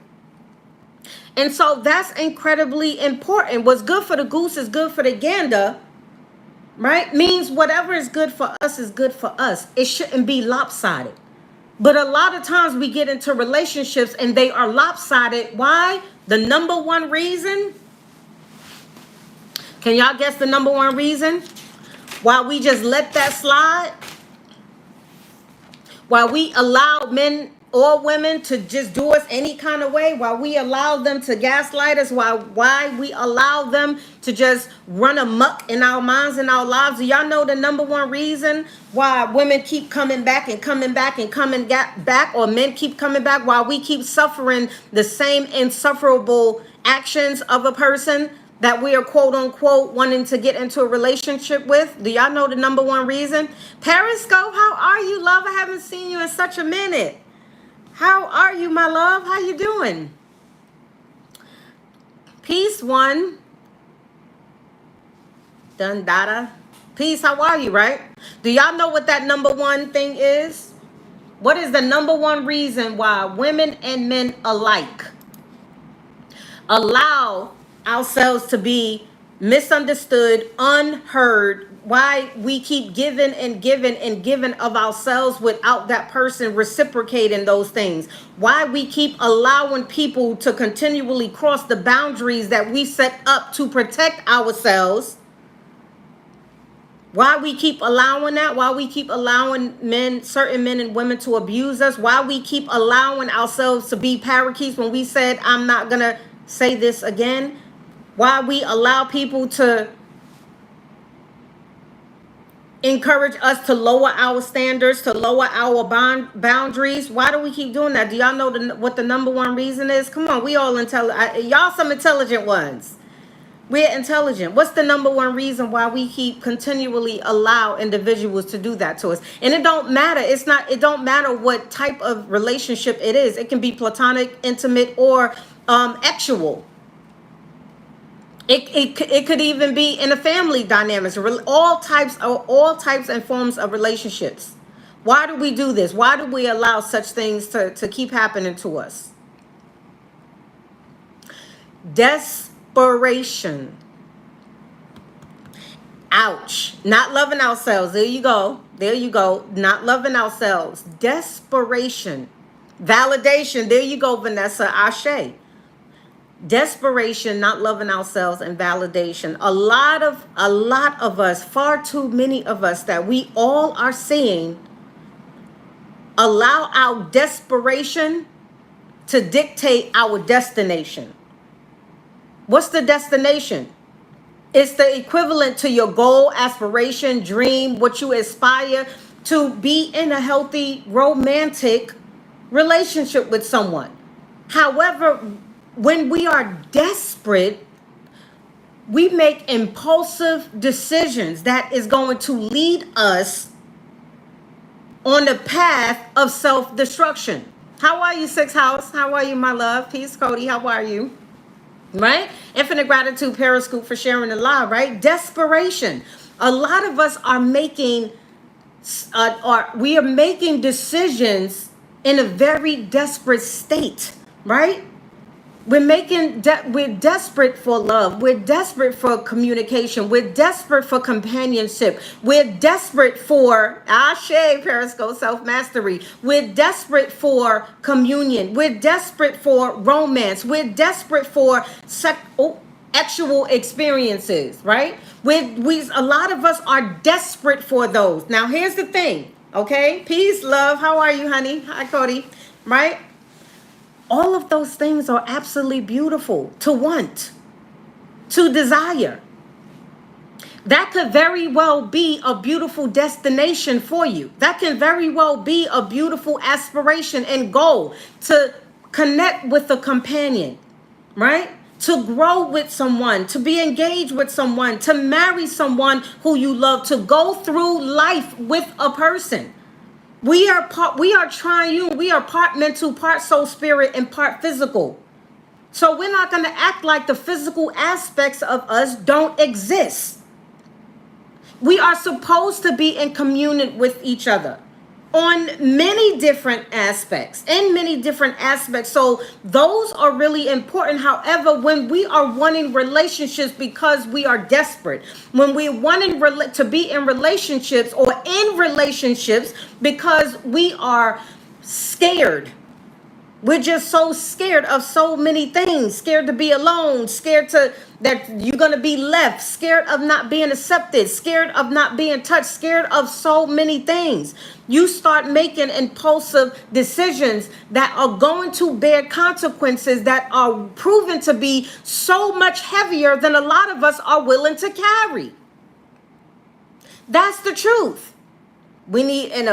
And so that's incredibly important. What's good for the goose is good for the gander, right? Means whatever is good for us is good for us. It shouldn't be lopsided. But a lot of times we get into relationships and they are lopsided. Why? The number one reason. Can y'all guess the number one reason why we just let that slide? Why we allow men or women to just do us any kind of way? Why we allow them to gaslight us? Why we allow them to just run amok in our minds and our lives? Do y'all know the number one reason why women keep coming back and coming back and coming back, or men keep coming back, while we keep suffering the same insufferable actions of a person that we are quote unquote wanting to get into a relationship with? Do y'all know the number one reason? Periscope, how are you, love? I haven't seen you in such a minute. How are you, my love? How you doing? Peace one. Dundada. Peace, how are you, right? Do y'all know what that number one thing is? What is the number one reason why women and men alike allow ourselves to be misunderstood, unheard? Why we keep giving and giving and giving of ourselves without that person reciprocating those things? Why we keep allowing people to continually cross the boundaries that we set up to protect ourselves? Why we keep allowing that? Why we keep allowing certain men and women to abuse us? Why we keep allowing ourselves to be parakeets when we said, I'm not gonna say this again? Why we allow people to encourage us to lower our standards, to lower our boundaries? Why do we keep doing that? Do y'all know what the number one reason is? Come on, we all intelligent. Y'all some intelligent ones. We're intelligent. What's the number one reason why we keep continually allow individuals to do that to us? And it don't matter. It don't matter what type of relationship it is. It can be platonic, intimate, or actual. It could even be in a family dynamics, all types and forms of relationships. Why do we do this? Why do we allow such things to keep happening to us? Desperation. Ouch. Not loving ourselves. There you go. There you go. Not loving ourselves. Desperation. Validation. There you go, Vanessa. Ashe. Desperation, not loving ourselves, and validation. A lot of us, far too many of us that we all are seeing, allow our desperation to dictate our destination. What's the destination? It's the equivalent to your goal, aspiration, dream, what you aspire to be in a healthy romantic relationship with someone. However, when we are desperate, we make impulsive decisions that is going to lead us on the path of self-destruction. How are you, Sixth House? How are you, my love? Peace, Cody. How are you? Right? Infinite gratitude, Periscope, for sharing the live, right? Desperation. A lot of us are making we are making decisions in a very desperate state, right? We're desperate for love. We're desperate for communication. We're desperate for companionship. We're desperate for Ashe, Periscope, self-mastery. We're desperate for communion. We're desperate for romance. We're desperate for actual experiences, right? A lot of us are desperate for those. Now, here's the thing, okay? Peace, love. How are you, honey? Hi, Cody. Right? All of those things are absolutely beautiful to want, to desire. That could very well be a beautiful destination for you. That can very well be a beautiful aspiration and goal, to connect with a companion, right? To grow with someone, to be engaged with someone, to marry someone who you love, to go through life with a person. We are triune. We are part mental, part soul, spirit, and part physical. So we're not going to act like the physical aspects of us don't exist. We are supposed to be in communion with each other on many different aspects, So those are really important. However, when we are wanting relationships because we are desperate, when we're wanting to be in relationships or in relationships because we are scared. We're just so scared of so many things, scared to be alone, that you're going to be left, scared of not being accepted, scared of not being touched, scared of so many things. You start making impulsive decisions that are going to bear consequences that are proven to be so much heavier than a lot of us are willing to carry. That's the truth. We need an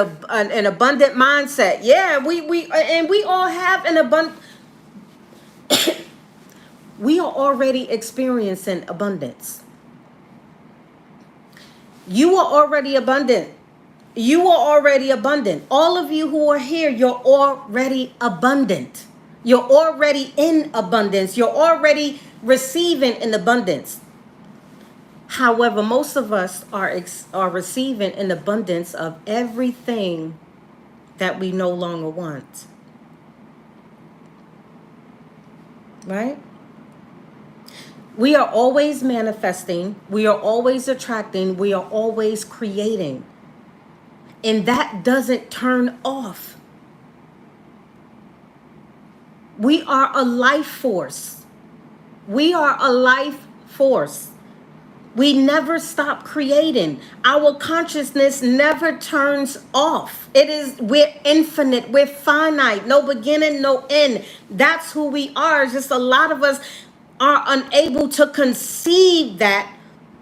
abundant mindset. Yeah, we all have an abundant. We are already experiencing abundance. You are already abundant. You are already abundant. All of you who are here, you're already abundant. You're already in abundance. You're already receiving in abundance. However, most of us are receiving an abundance of everything that we no longer want. Right? We are always manifesting. We are always attracting. We are always creating. And that doesn't turn off. We are a life force. We are a life force. We never stop creating. Our consciousness never turns off. We're infinite, we're finite, no beginning, no end. That's who we are. Just a lot of us are unable to conceive that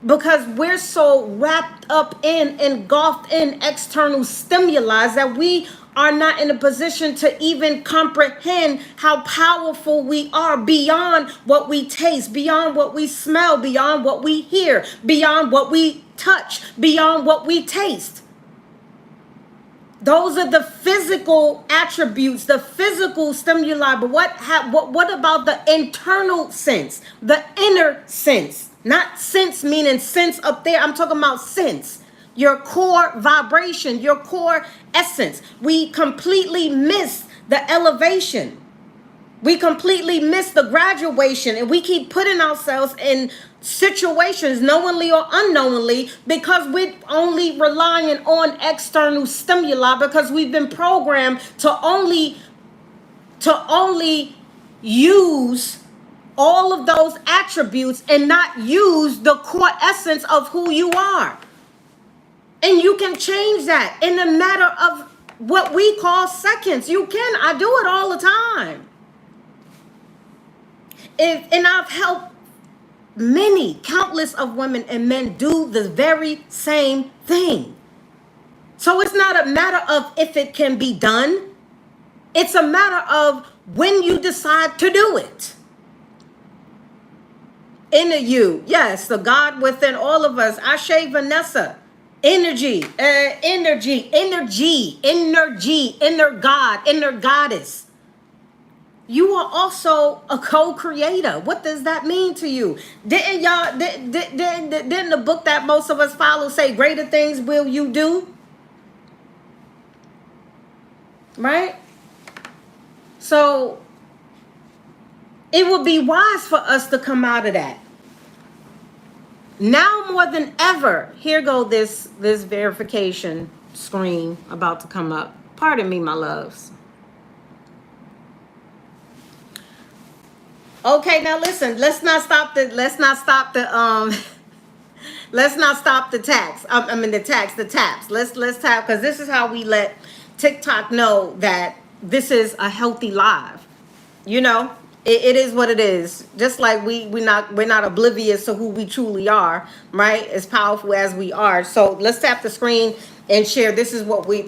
because we're so wrapped up in, engulfed in external stimuli that we are not in a position to even comprehend how powerful we are beyond what we taste, beyond what we smell, beyond what we hear, beyond what we touch, beyond what we taste. Those are the physical attributes, the physical stimuli. But what about the internal sense, the inner sense? Not sense meaning sense up there. I'm talking about sense. Your core vibration, your core essence. We completely miss the elevation. We completely miss the graduation, and we keep putting ourselves in situations, knowingly or unknowingly, because we're only relying on external stimuli because we've been programmed to only use all of those attributes and not use the core essence of who you are. And you can change that in a matter of what we call seconds. You can. I do it all the time. And I've helped countless of women and men do the very same thing. So it's not a matter of if it can be done. It's a matter of when you decide to do it. Inner you, yes, the God within all of us. Ashe Vanessa, energy, inner God, inner goddess. You are also a co-creator. What does that mean to you? Didn't y'all? Didn't the book that most of us follow say, "Greater things will you do"? Right. So it would be wise for us to come out of that. Now more than ever, here go this verification screen about to come up. Pardon me, my loves. Okay, now listen, let's not stop the tax. The taps. Let's tap, because this is how we let TikTok know that this is a healthy live. You know, it is what it is. Just like we're not oblivious to who we truly are, right? As powerful as we are. So let's tap the screen and share. This is what we're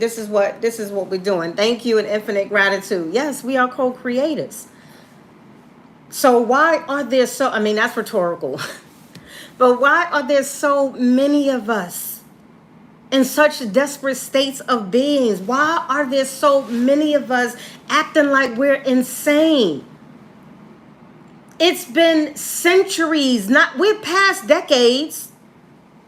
doing. Thank you and infinite gratitude. Yes, we are co-creators. So why are there so, that's rhetorical. But why are there so many of us in such desperate states of beings? Why are there so many of us acting like we're insane? It's been centuries, we're past decades,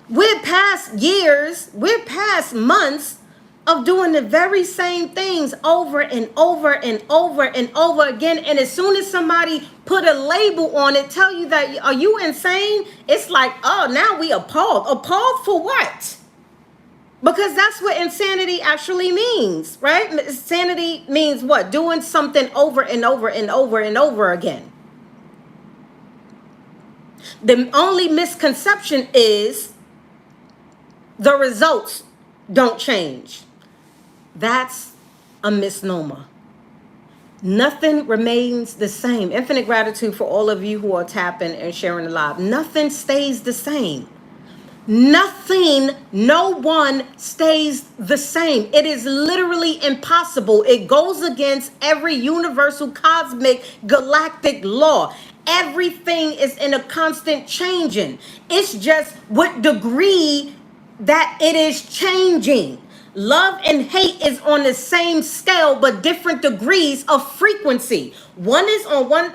we're past years, we're past months of doing the very same things over and over and over and over again. And as soon as somebody put a label on it, tell you that, are you insane? It's like, oh, now we appalled. Appalled for what? Because that's what insanity actually means, right? Insanity means what? Doing something over and over and over and over again. The only misconception is the results don't change. That's a misnomer. Nothing remains the same. Infinite gratitude for all of you who are tapping and sharing the live. Nothing stays the same. Nothing, no one stays the same. It is literally impossible. It goes against every universal, cosmic, galactic law. Everything is in a constant changing. It's just what degree that it is changing. Love and hate is on the same scale, but different degrees of frequency. One is on one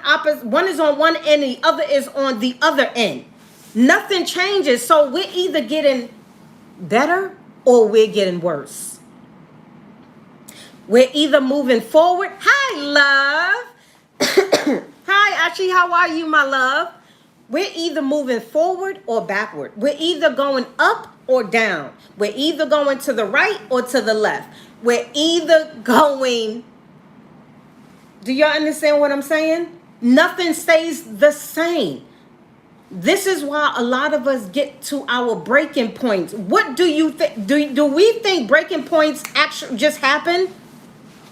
end, the other is on the other end. Nothing changes. So we're either getting better or we're getting worse. We're either moving forward. Hi, love. Hi, Ashi. How are you, my love? We're either moving forward or backward. We're either going up or down. We're either going to the right or to the left. We're either going... Do y'all understand what I'm saying? Nothing stays the same. This is why a lot of us get to our breaking points. What do you think? Do we think breaking points actually just happen?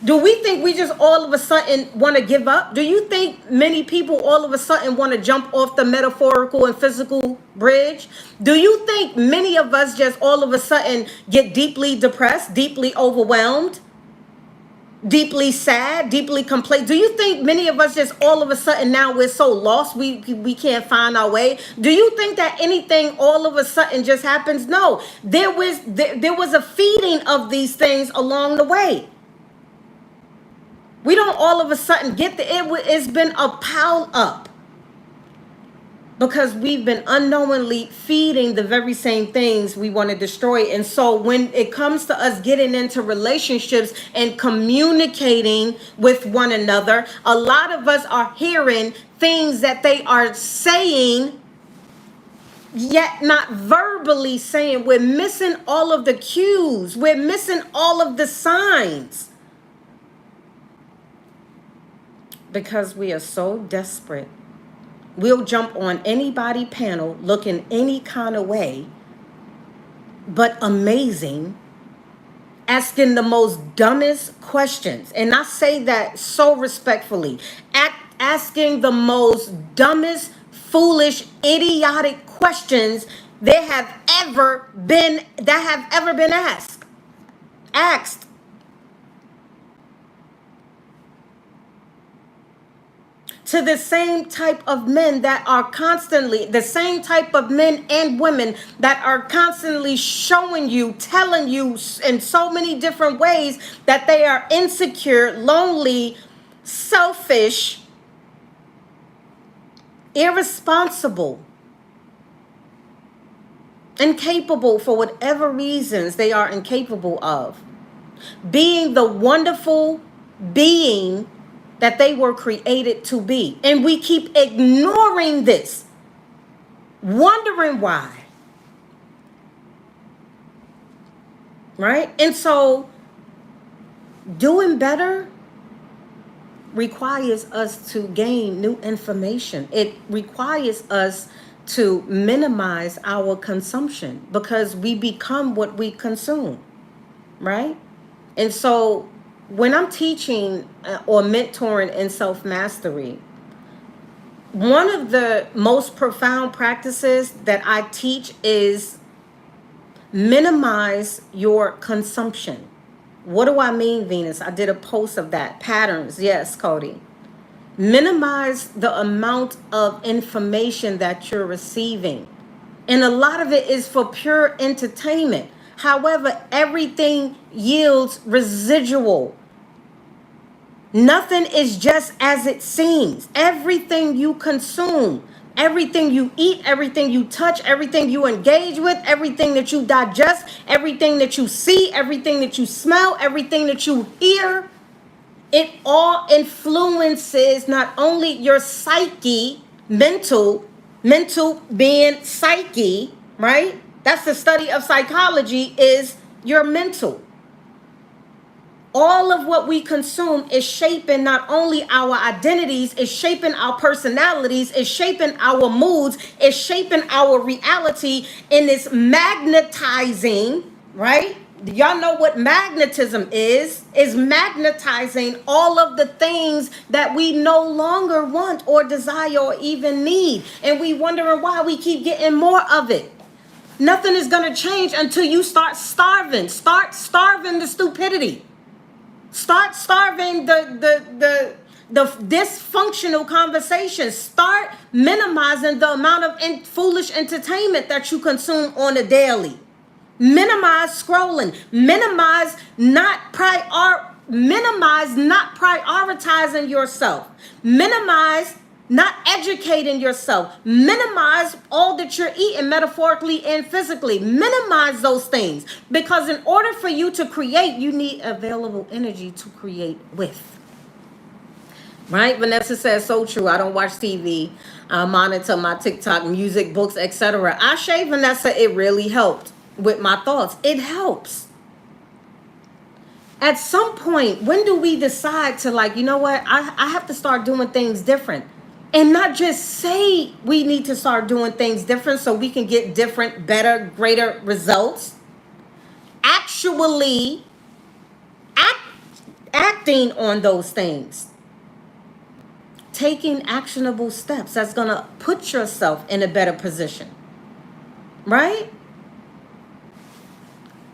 Do we think we just all of a sudden want to give up? Do you think many people all of a sudden want to jump off the metaphorical and physical bridge? Do you think many of us just all of a sudden get deeply depressed, deeply overwhelmed, deeply sad, deeply complacent? Do you think many of us just all of a sudden now we're so lost we can't find our way? Do you think that anything all of a sudden just happens? No, there was a feeding of these things along the way. We don't all of a sudden get it's been a pile up because we've been unknowingly feeding the very same things we want to destroy. And so when it comes to us getting into relationships and communicating with one another, a lot of us are hearing things that they are saying, yet not verbally saying. We're missing all of the cues. We're missing all of the signs. Because we are so desperate. We'll jump on anybody panel looking any kind of way, but amazing, asking the most dumbest questions. And I say that so respectfully. Asking the most dumbest, foolish, idiotic questions that have ever been asked. asked to the same type of men that are constantly, the same type of men and women that are constantly showing you, telling you in so many different ways that they are insecure, lonely, selfish, irresponsible, incapable for whatever reasons they are incapable of being the wonderful being that they were created to be. And we keep ignoring this, wondering why. Right? And so doing better requires us to gain new information. It requires us to minimize our consumption because we become what we consume. Right? And so when I'm teaching or mentoring in self-mastery, one of the most profound practices that I teach is minimize your consumption. What do I mean, Venus? I did a post of that. Patterns. Yes, Cody. Minimize the amount of information that you're receiving. And a lot of it is for pure entertainment. However, everything yields residual. Nothing is just as it seems. Everything you consume, everything you eat, everything you touch, everything you engage with, everything that you digest, everything that you see, everything that you smell, everything that you hear, it all influences not only your psyche, mental being psyche, right? That's the study of psychology, is your mental. All of what we consume is shaping not only our identities, it's shaping our personalities, it's shaping our moods, it's shaping our reality, and it's magnetizing, right? Y'all know what magnetism is magnetizing all of the things that we no longer want or desire or even need. And we wondering why we keep getting more of it. Nothing is going to change until you start starving. Start starving the stupidity. Start starving the dysfunctional conversations. Start minimizing the amount of foolish entertainment that you consume on a daily. Minimize scrolling. Minimize not prioritizing yourself. Minimize not educating yourself. Minimize all that you're eating metaphorically and physically. Minimize those things, because in order for you to create, you need available energy to create with. Right? Vanessa says, so true. I don't watch TV. I monitor my TikTok, music, books, etc. Ashe, Vanessa, it really helped with my thoughts. It helps. At some point, when do we decide to, like, you know what? I have to start doing things different. And not just say we need to start doing things different so we can get different, better, greater results. Actually acting on those things. Taking actionable steps that's going to put yourself in a better position. Right?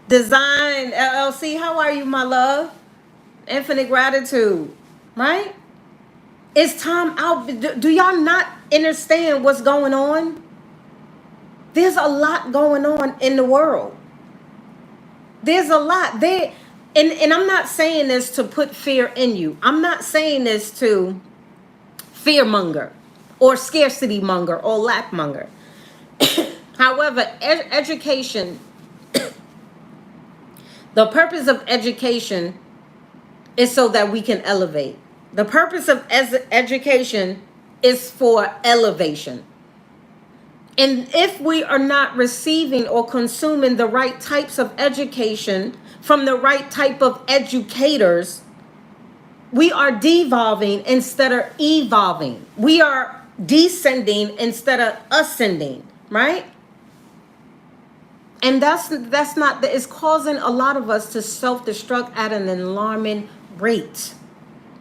Design LLC, how are you, my love? Infinite gratitude. Right? It's time out. Do y'all not understand what's going on? There's a lot going on in the world. There's a lot there. And I'm not saying this to put fear in you. I'm not saying this to fear monger or scarcity monger or lack monger. However, education, the purpose of education is so that we can elevate. The purpose of education is for elevation. And if we are not receiving or consuming the right types of education from the right type of educators, we are devolving instead of evolving. We are descending instead of ascending, right? And that's not, it's causing a lot of us to self-destruct at an alarming rate.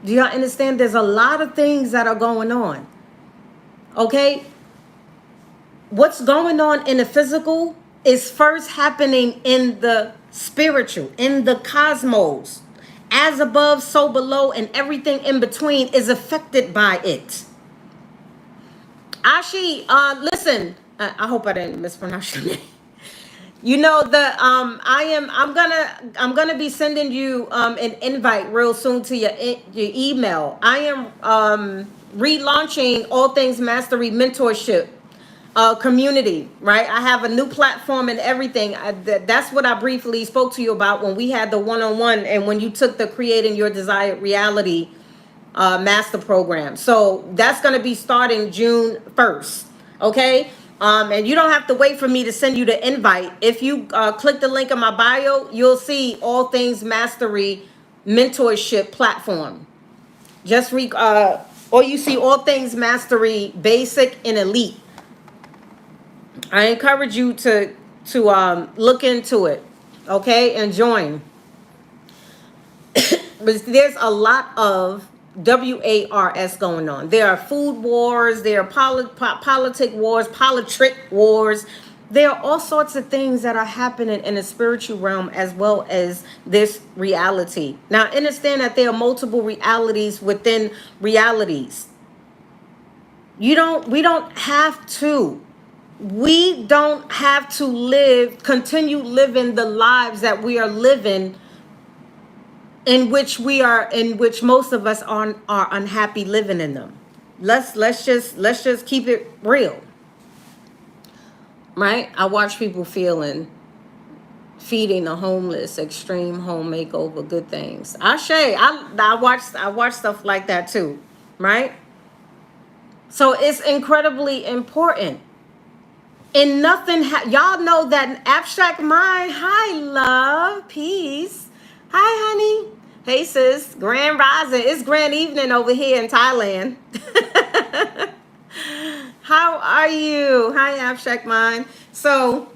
Do y'all understand? There's a lot of things that are going on. Okay? What's going on in the physical is first happening in the spiritual, in the cosmos. As above, so below, and everything in between is affected by it. Ashi, listen, I hope I didn't mispronounce your name. You know the I'm gonna be sending you an invite real soon to your email. I am relaunching All Things Mastery Mentorship community, right? I have a new platform and everything. That's what I briefly spoke to you about when we had the one-on-one and when you took the Creating Your Desired Reality master program. So that's going to be starting June 1st. Okay. And you don't have to wait for me to send you the invite. If you click the link in my bio, you'll see All Things Mastery Mentorship platform. Or you see All Things Mastery Basic and Elite. I encourage you to look into it, okay, and join. But there's a lot of WARS going on. There are food wars, there are politic wars, politrick wars. There are all sorts of things that are happening in the spiritual realm as well as this reality. Now, understand that there are multiple realities within realities. We don't have to continue living the lives that we are living, in which most of us are unhappy living in them. Let's just keep it real. Right? I watch people feeding the homeless, extreme home makeover, good things. I watch stuff like that too, right? So it's incredibly important. And nothing, y'all know that abstract mind. Hi, love, peace. Hi, honey. Hey, sis. Grand rising. It's grand evening over here in Thailand. How are you? Hi, abstract mind. So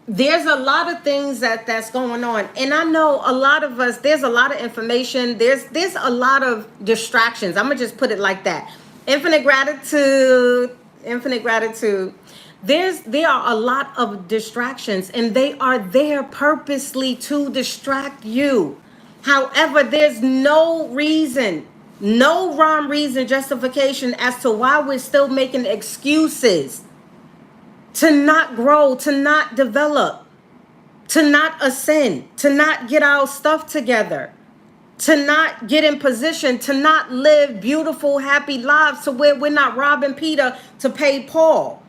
there's a lot of things that's going on, and I know a lot of us. There's a lot of information. There's a lot of distractions. I'm gonna just put it like that. Infinite gratitude. There are a lot of distractions, and they are there purposely to distract you. However, there's no reason, no rhyme, reason, justification as to why we're still making excuses to not grow, to not develop, to not ascend, to not get our stuff together, to not get in position, to not live beautiful, happy lives to where we're not robbing Peter to pay Paul.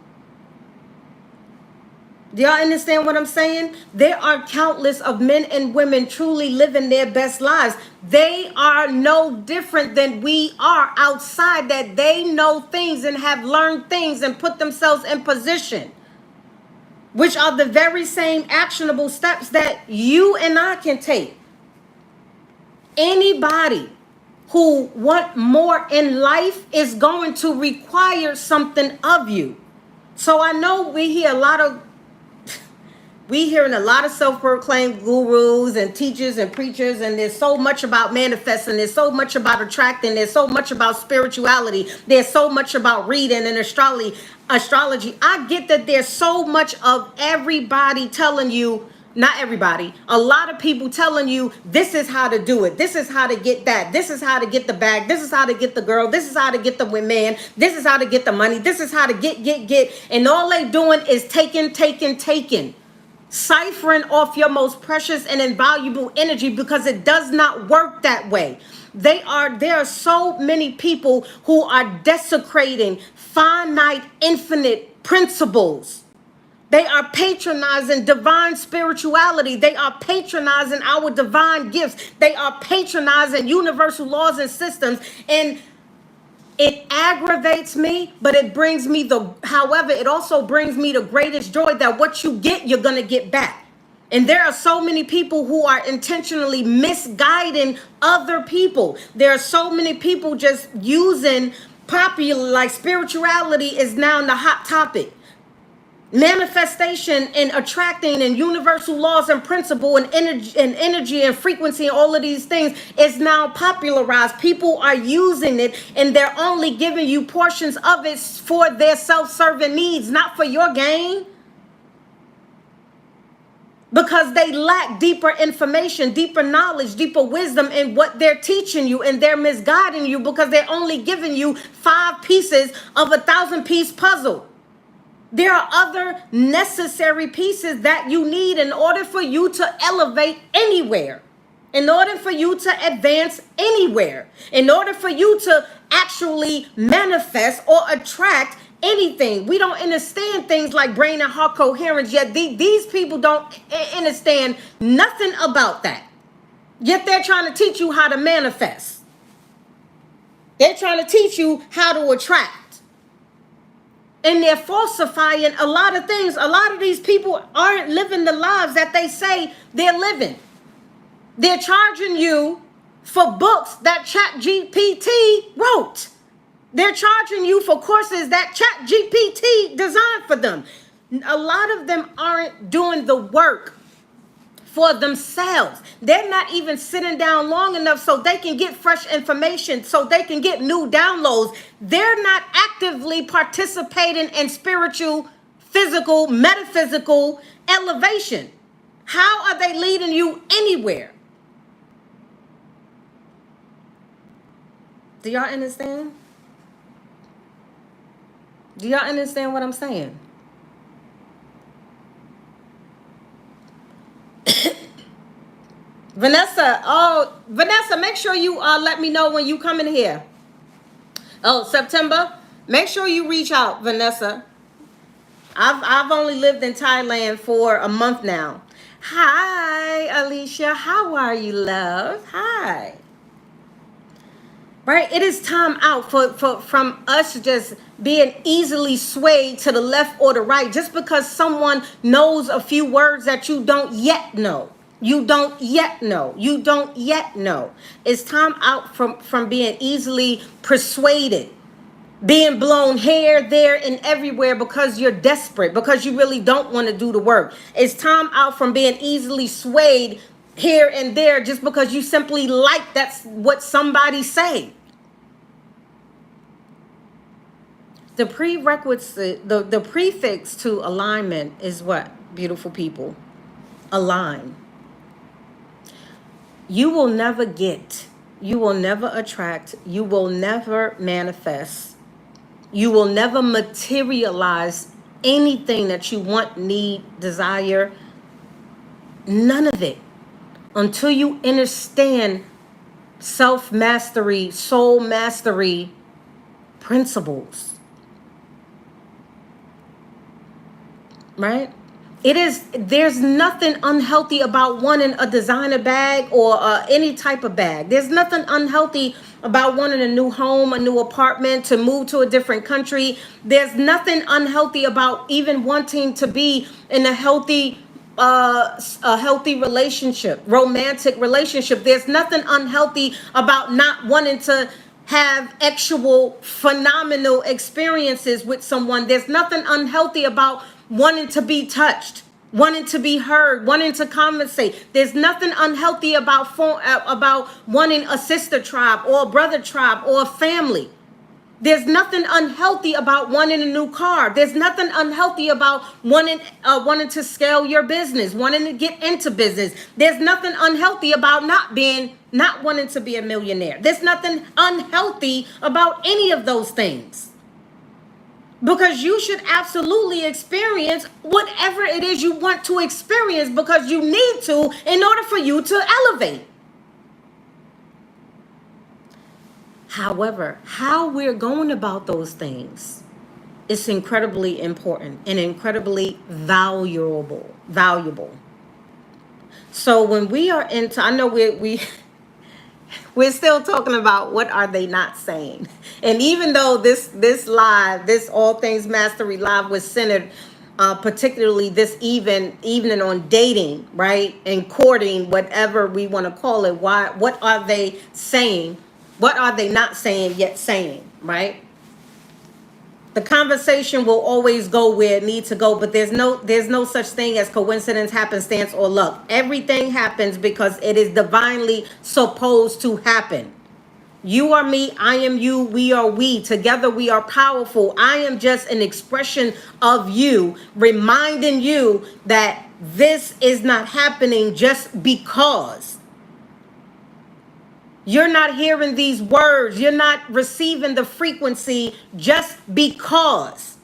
Do y'all understand what I'm saying? There are countless of men and women truly living their best lives. They are no different than we are outside, that they know things and have learned things and put themselves in position, which are the very same actionable steps that you and I can take. Anybody who want more in life is going to require something of you. So I know we hearing a lot of self-proclaimed gurus and teachers and preachers, and there's so much about manifesting, there's so much about attracting, there's so much about spirituality, there's so much about reading and astrology. I get that there's so much of everybody telling you, not everybody, a lot of people telling you this is how to do it, this is how to get that, this is how to get the bag, this is how to get the girl, this is how to get the man, this is how to get the money, this is how to get, and all they doing is taking, ciphering off your most precious and invaluable energy, because it does not work that way. There are so many people who are desecrating finite, infinite principles. They are patronizing divine spirituality. They are patronizing our divine gifts. They are patronizing universal laws and systems. And it aggravates me, but it also brings me the greatest joy that what you get, you're going to get back. And there are so many people who are intentionally misguiding other people. There are so many people just using popular, like spirituality is now the hot topic. Manifestation and attracting and universal laws and principle and energy and frequency and all of these things is now popularized. People are using it, and they're only giving you portions of it for their self-serving needs, not for your gain. because they lack deeper information, deeper knowledge, deeper wisdom in what they're teaching you, and they're misguiding you because they're only giving you 5 pieces of a 1,000-piece puzzle. There are other necessary pieces that you need in order for you to elevate anywhere, in order for you to advance anywhere, in order for you to actually manifest or attract anything. We don't understand things like brain and heart coherence, yet these people don't understand nothing about that. Yet they're trying to teach you how to manifest. They're trying to teach you how to attract. And they're falsifying a lot of things. A lot of these people aren't living the lives that they say they're living. They're charging you for books that ChatGPT wrote. They're charging you for courses that ChatGPT designed for them. A lot of them aren't doing the work for themselves. They're not even sitting down long enough so they can get fresh information, so they can get new downloads. They're not actively participating in spiritual, physical, metaphysical elevation. How are they leading you anywhere? Do y'all understand? Do y'all understand what I'm saying? Vanessa, make sure you let me know when you come in here. Oh, September, make sure you reach out, Vanessa. I've only lived in Thailand for a month now. Hi, Alicia. How are you, love? Hi. Right? It is time out from us just being easily swayed to the left or the right just because someone knows a few words that you don't yet know. You don't yet know. You don't yet know. It's time out from being easily persuaded, being blown here, there, and everywhere because you're desperate, because you really don't want to do the work. It's time out from being easily swayed here and there just because you simply like that's what somebody say. The prerequisite, the prefix to alignment is what, beautiful people? Align. You will never get, you will never attract, you will never manifest, you will never materialize anything that you want, need, desire, none of it, until you understand self-mastery, soul mastery principles. Right? There's nothing unhealthy about wanting a designer bag or any type of bag. There's nothing unhealthy about wanting a new home, a new apartment, to move to a different country. There's nothing unhealthy about even wanting to be in a healthy relationship, romantic relationship. There's nothing unhealthy about not wanting to have actual phenomenal experiences with someone. There's nothing unhealthy about wanting to be touched, wanting to be heard, wanting to conversate. There's nothing unhealthy about wanting a sister tribe or a brother tribe or a family. There's nothing unhealthy about wanting a new car. There's nothing unhealthy about wanting to scale your business, wanting to get into business. There's nothing unhealthy about not wanting to be a millionaire. There's nothing unhealthy about any of those things. Because you should absolutely experience whatever it is you want to experience, because you need to in order for you to elevate. However, how we're going about those things is incredibly important and incredibly valuable. So when we are into, I know we're still talking about what are they not saying. And even though this live, this All Things Mastery Live was centered particularly this evening on dating, right? And courting, whatever we want to call it. What are they saying? What are they not saying yet saying, right? The conversation will always go where it needs to go, but there's no such thing as coincidence, happenstance, or luck. Everything happens because it is divinely supposed to happen. You are me, I am you, we are we. Together we are powerful. I am just an expression of you, reminding you that this is not happening just because. You're not hearing these words. You're not receiving the frequency just because.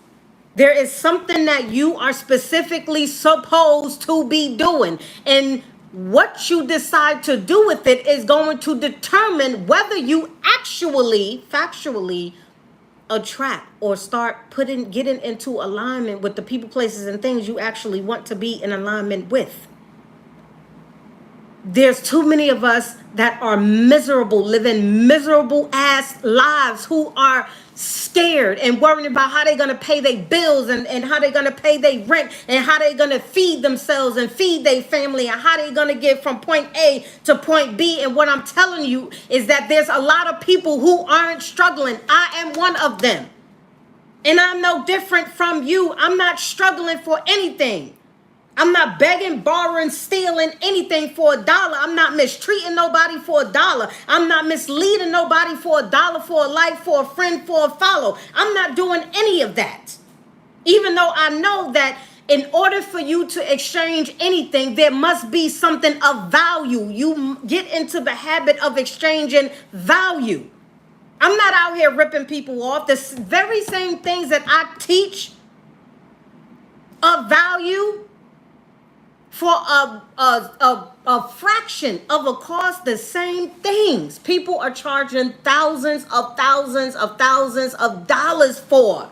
There is something that you are specifically supposed to be doing. And what you decide to do with it is going to determine whether you actually, factually, attract or start getting into alignment with the people, places, and things you actually want to be in alignment with. There's too many of us that are miserable, living miserable ass lives, who are scared and worrying about how they're going to pay their bills and how they're going to pay their rent and how they're going to feed themselves and feed their family and how they're going to get from point A to point B. And what I'm telling you is that there's a lot of people who aren't struggling. I am one of them. And I'm no different from you. I'm not struggling for anything. I'm not begging, borrowing, stealing anything for $1. I'm not mistreating nobody for $1. I'm not misleading nobody for $1, for a like, for a friend, for a follow. I'm not doing any of that. Even though I know that in order for you to exchange anything, there must be something of value. You get into the habit of exchanging value. I'm not out here ripping people off. The very same things that I teach of value, for a fraction of a cost, the same things people are charging thousands of dollars for.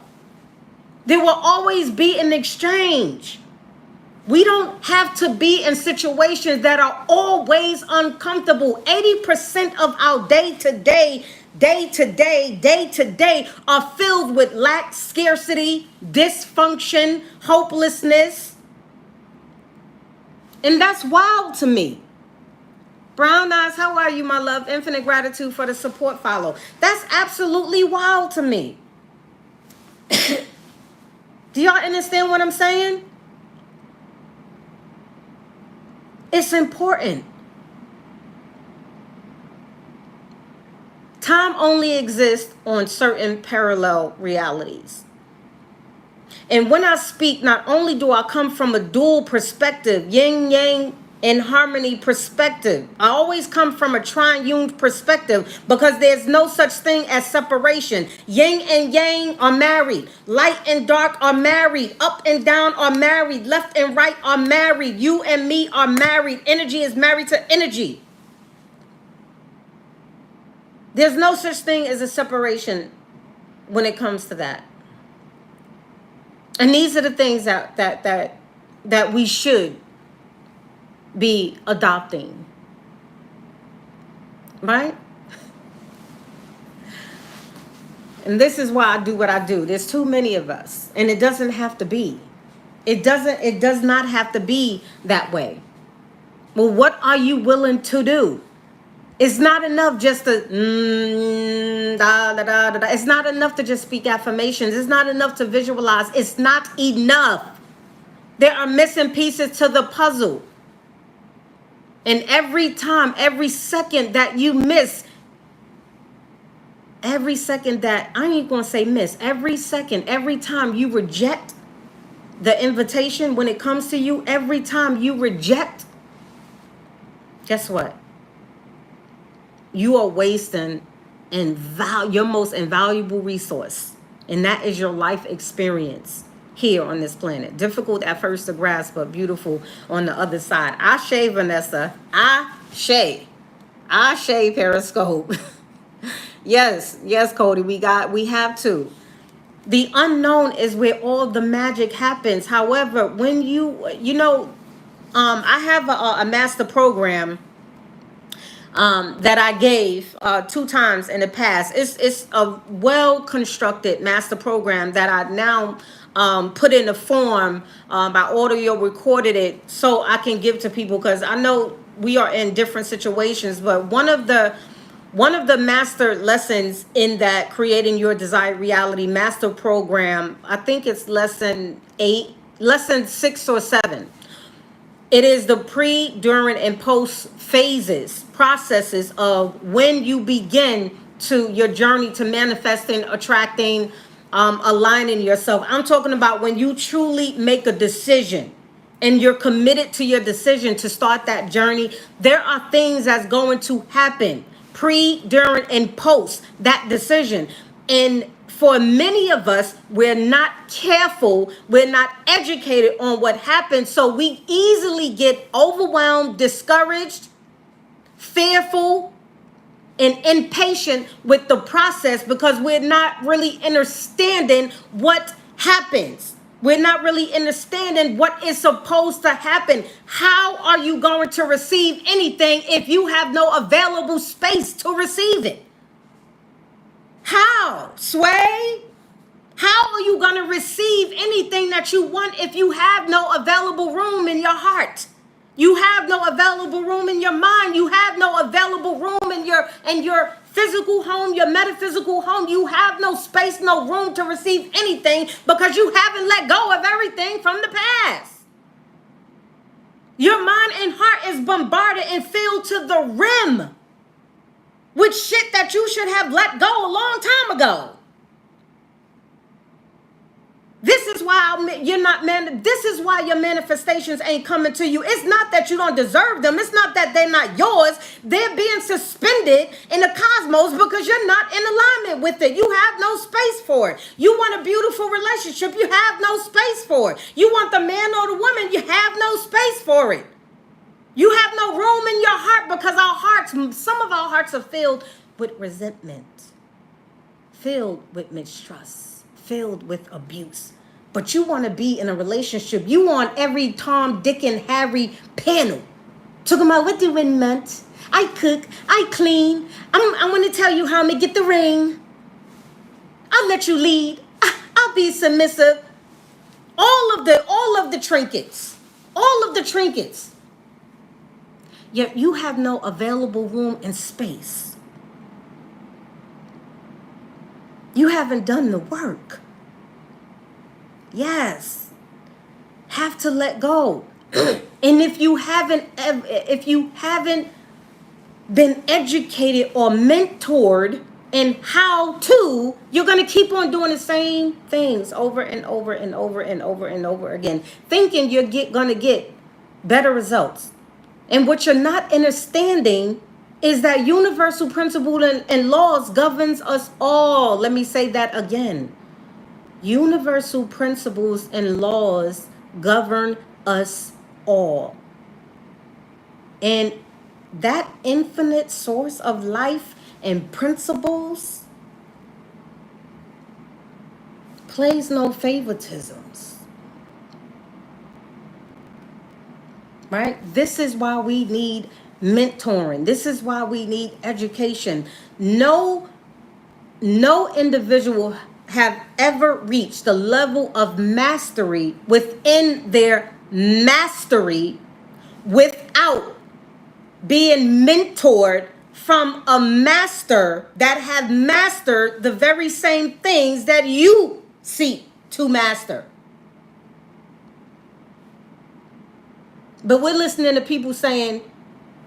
There will always be an exchange. We don't have to be in situations that are always uncomfortable. 80% of our day to day are filled with lack, scarcity, dysfunction, hopelessness. And that's wild to me. Brown Eyes, how are you, my love? Infinite gratitude for the support follow. That's absolutely wild to me. Do y'all understand what I'm saying? It's important. Time only exists on certain parallel realities. And when I speak, not only do I come from a dual perspective, yin yang and harmony perspective, I always come from a triune perspective, because there's no such thing as separation. Yin and yang are married. Light and dark are married. Up and down are married. Left and right are married. You and me are married. Energy is married to energy. There's no such thing as a separation when it comes to that. And these are the things that we should be adopting. Right? And this is why I do what I do. There's too many of us. And it doesn't have to be. It does not have to be that way. Well, what are you willing to do? It's not enough just to It's not enough to just speak affirmations. It's not enough to visualize. It's not enough. There are missing pieces to the puzzle. And every time, every second that you miss, every second that, I ain't gonna say miss, every second, every time you reject the invitation when it comes to you, every time you reject, guess what? You are wasting your most invaluable resource, and that is your life experience here on this planet. Difficult at first to grasp, but beautiful on the other side. Ashe, Vanessa. Ashe. Ashe, Periscope. Yes, Cody. We have to. The unknown is where all the magic happens. However, when I have a master program that I gave 2 times in the past. It's a well-constructed master program that I now put in a form. I audio recorded it so I can give to people, because I know we are in different situations. But one of the master lessons in that Creating Your Desired Reality master program, I think it's lesson 6 or 7. It is the pre, during, and post phases, processes of when you begin to your journey to manifesting, attracting, aligning yourself. I'm talking about when you truly make a decision. and you're committed to your decision to start that journey, there are things that's going to happen pre, during, and post that decision. And for many of us, we're not careful, we're not educated on what happens. So we easily get overwhelmed, discouraged, fearful, and impatient with the process because we're not really understanding what happens. We're not really understanding what is supposed to happen. How are you going to receive anything if you have no available space to receive it? How, Sway? How are you going to receive anything that you want if you have no available room in your heart? You have no available room in your mind. You have no available room in your physical home, your metaphysical home. You have no space, no room to receive anything because you haven't let go of everything from the past. Your mind and heart is bombarded and filled to the rim with shit that you should have let go a long time ago. This is why you're not this is why your manifestations ain't coming to you. It's not that you don't deserve them. It's not that they're not yours. They're being suspended in the cosmos because you're not in alignment with it. You have no space for it. You want a beautiful relationship. You have no space for it. You want the man or the woman. You have no space for it. You have no room in your heart because some of our hearts are filled with resentment, filled with mistrust, filled with abuse. But you want to be in a relationship. You want every Tom, Dick, and Harry panel. Talking about what the ring meant. I cook. I clean. I want to tell you how I'm going to get the ring. I'll let you lead. I'll be submissive. All of the trinkets. All of the trinkets. Yet you have no available room and space. You haven't done the work. Yes. Have to let go. And if you haven't been educated or mentored in how to, you're going to keep on doing the same things over and over and over and over and over again, thinking you're going to get better results. And what you're not understanding is that universal principle and laws governs us all. Let me say that again. Universal principles and laws govern us all. And that infinite source of life and principles plays no favoritisms. Right? This is why we need mentoring. This is why we need education. No individual have ever reached the level of mastery within their mastery without being mentored from a master that have mastered the very same things that you seek to master. But we're listening to people saying,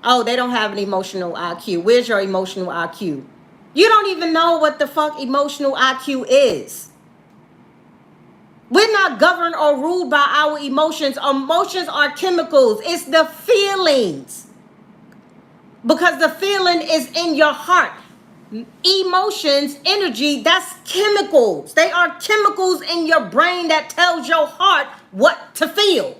oh, they don't have an emotional IQ. Where's your emotional IQ? You don't even know what the fuck emotional IQ is. We're not governed or ruled by our emotions. Emotions are chemicals. It's the feelings. Because the feeling is in your heart. Emotions, energy, that's chemicals. They are chemicals in your brain that tells your heart what to feel.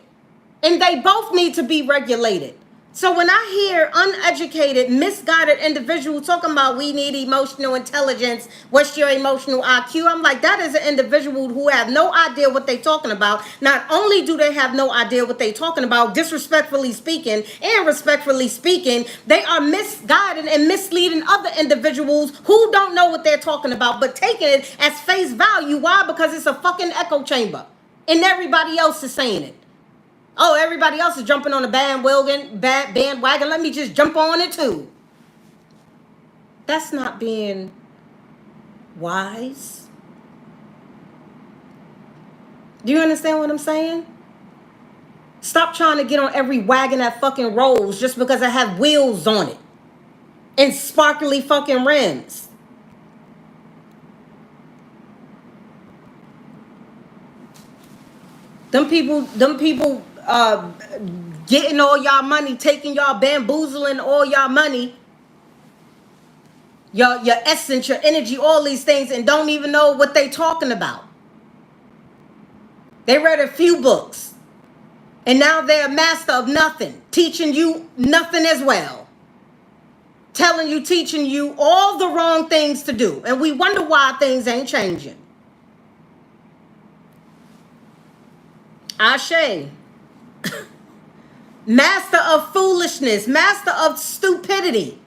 And they both need to be regulated. So when I hear uneducated, misguided individuals talking about we need emotional intelligence, what's your emotional IQ? I'm like, that is an individual who have no idea what they're talking about. Not only do they have no idea what they're talking about, disrespectfully speaking and respectfully speaking, they are misguided and misleading other individuals who don't know what they're talking about, but taking it as face value. Why? Because it's a fucking echo chamber and everybody else is saying it. Oh, everybody else is jumping on the bandwagon. Let me just jump on it too. That's not being wise. Do you understand what I'm saying? Stop trying to get on every wagon that fucking rolls just because it have wheels on it and sparkly fucking rims. Them people getting all y'all money, taking y'all, bamboozling all y'all money, your essence, your energy, all these things, and don't even know what they talking about. They read a few books, and now they're a master of nothing, teaching you nothing as well. Telling you, teaching you all the wrong things to do. And we wonder why things ain't changing. Ashe. Master of foolishness, master of stupidity.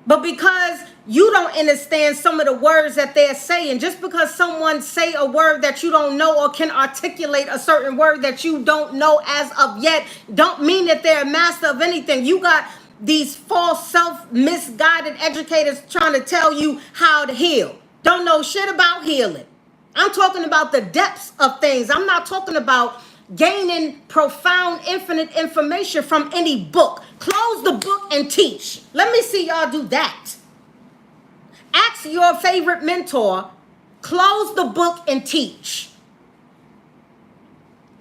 But because you don't understand some of the words that they're saying, just because someone say a word that you don't know or can articulate a certain word that you don't know as of yet, don't mean that they're a master of anything. You got these false, misguided educators trying to tell you how to heal. Don't know shit about healing. I'm talking about the depths of things. I'm not talking about gaining profound, infinite information from any book. Close the book and teach. Let me see y'all do that. Ask your favorite mentor, close the book and teach.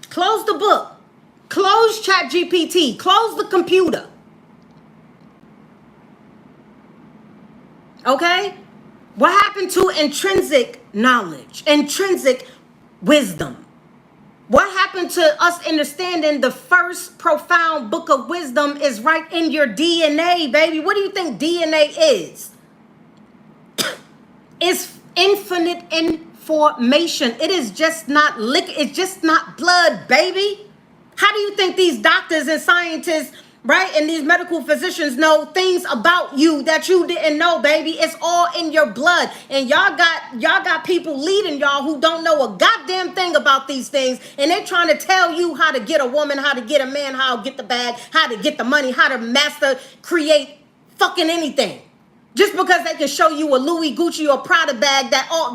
Close the book. Close ChatGPT. Close the computer. Okay? What happened to intrinsic knowledge, intrinsic wisdom? What happened to us understanding the first profound book of wisdom is right in your DNA, baby? What do you think DNA is? It's infinite information. It is just not liquid. It's just not blood, baby. How do you think these doctors and scientists, right, and these medical physicians know things about you that you didn't know, baby? It's all in your blood. And y'all got people leading y'all who don't know a goddamn thing about these things, and they're trying to tell you how to get a woman, how to get a man, how to get the bag, how to get the money, how to master, create fucking anything. Just because they can show you a Louis, Gucci, or Prada bag that all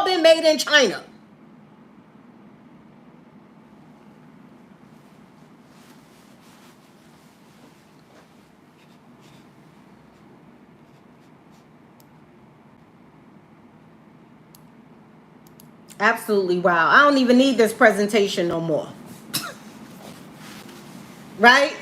been made in China. Absolutely wow. I don't even need this presentation no more. Right?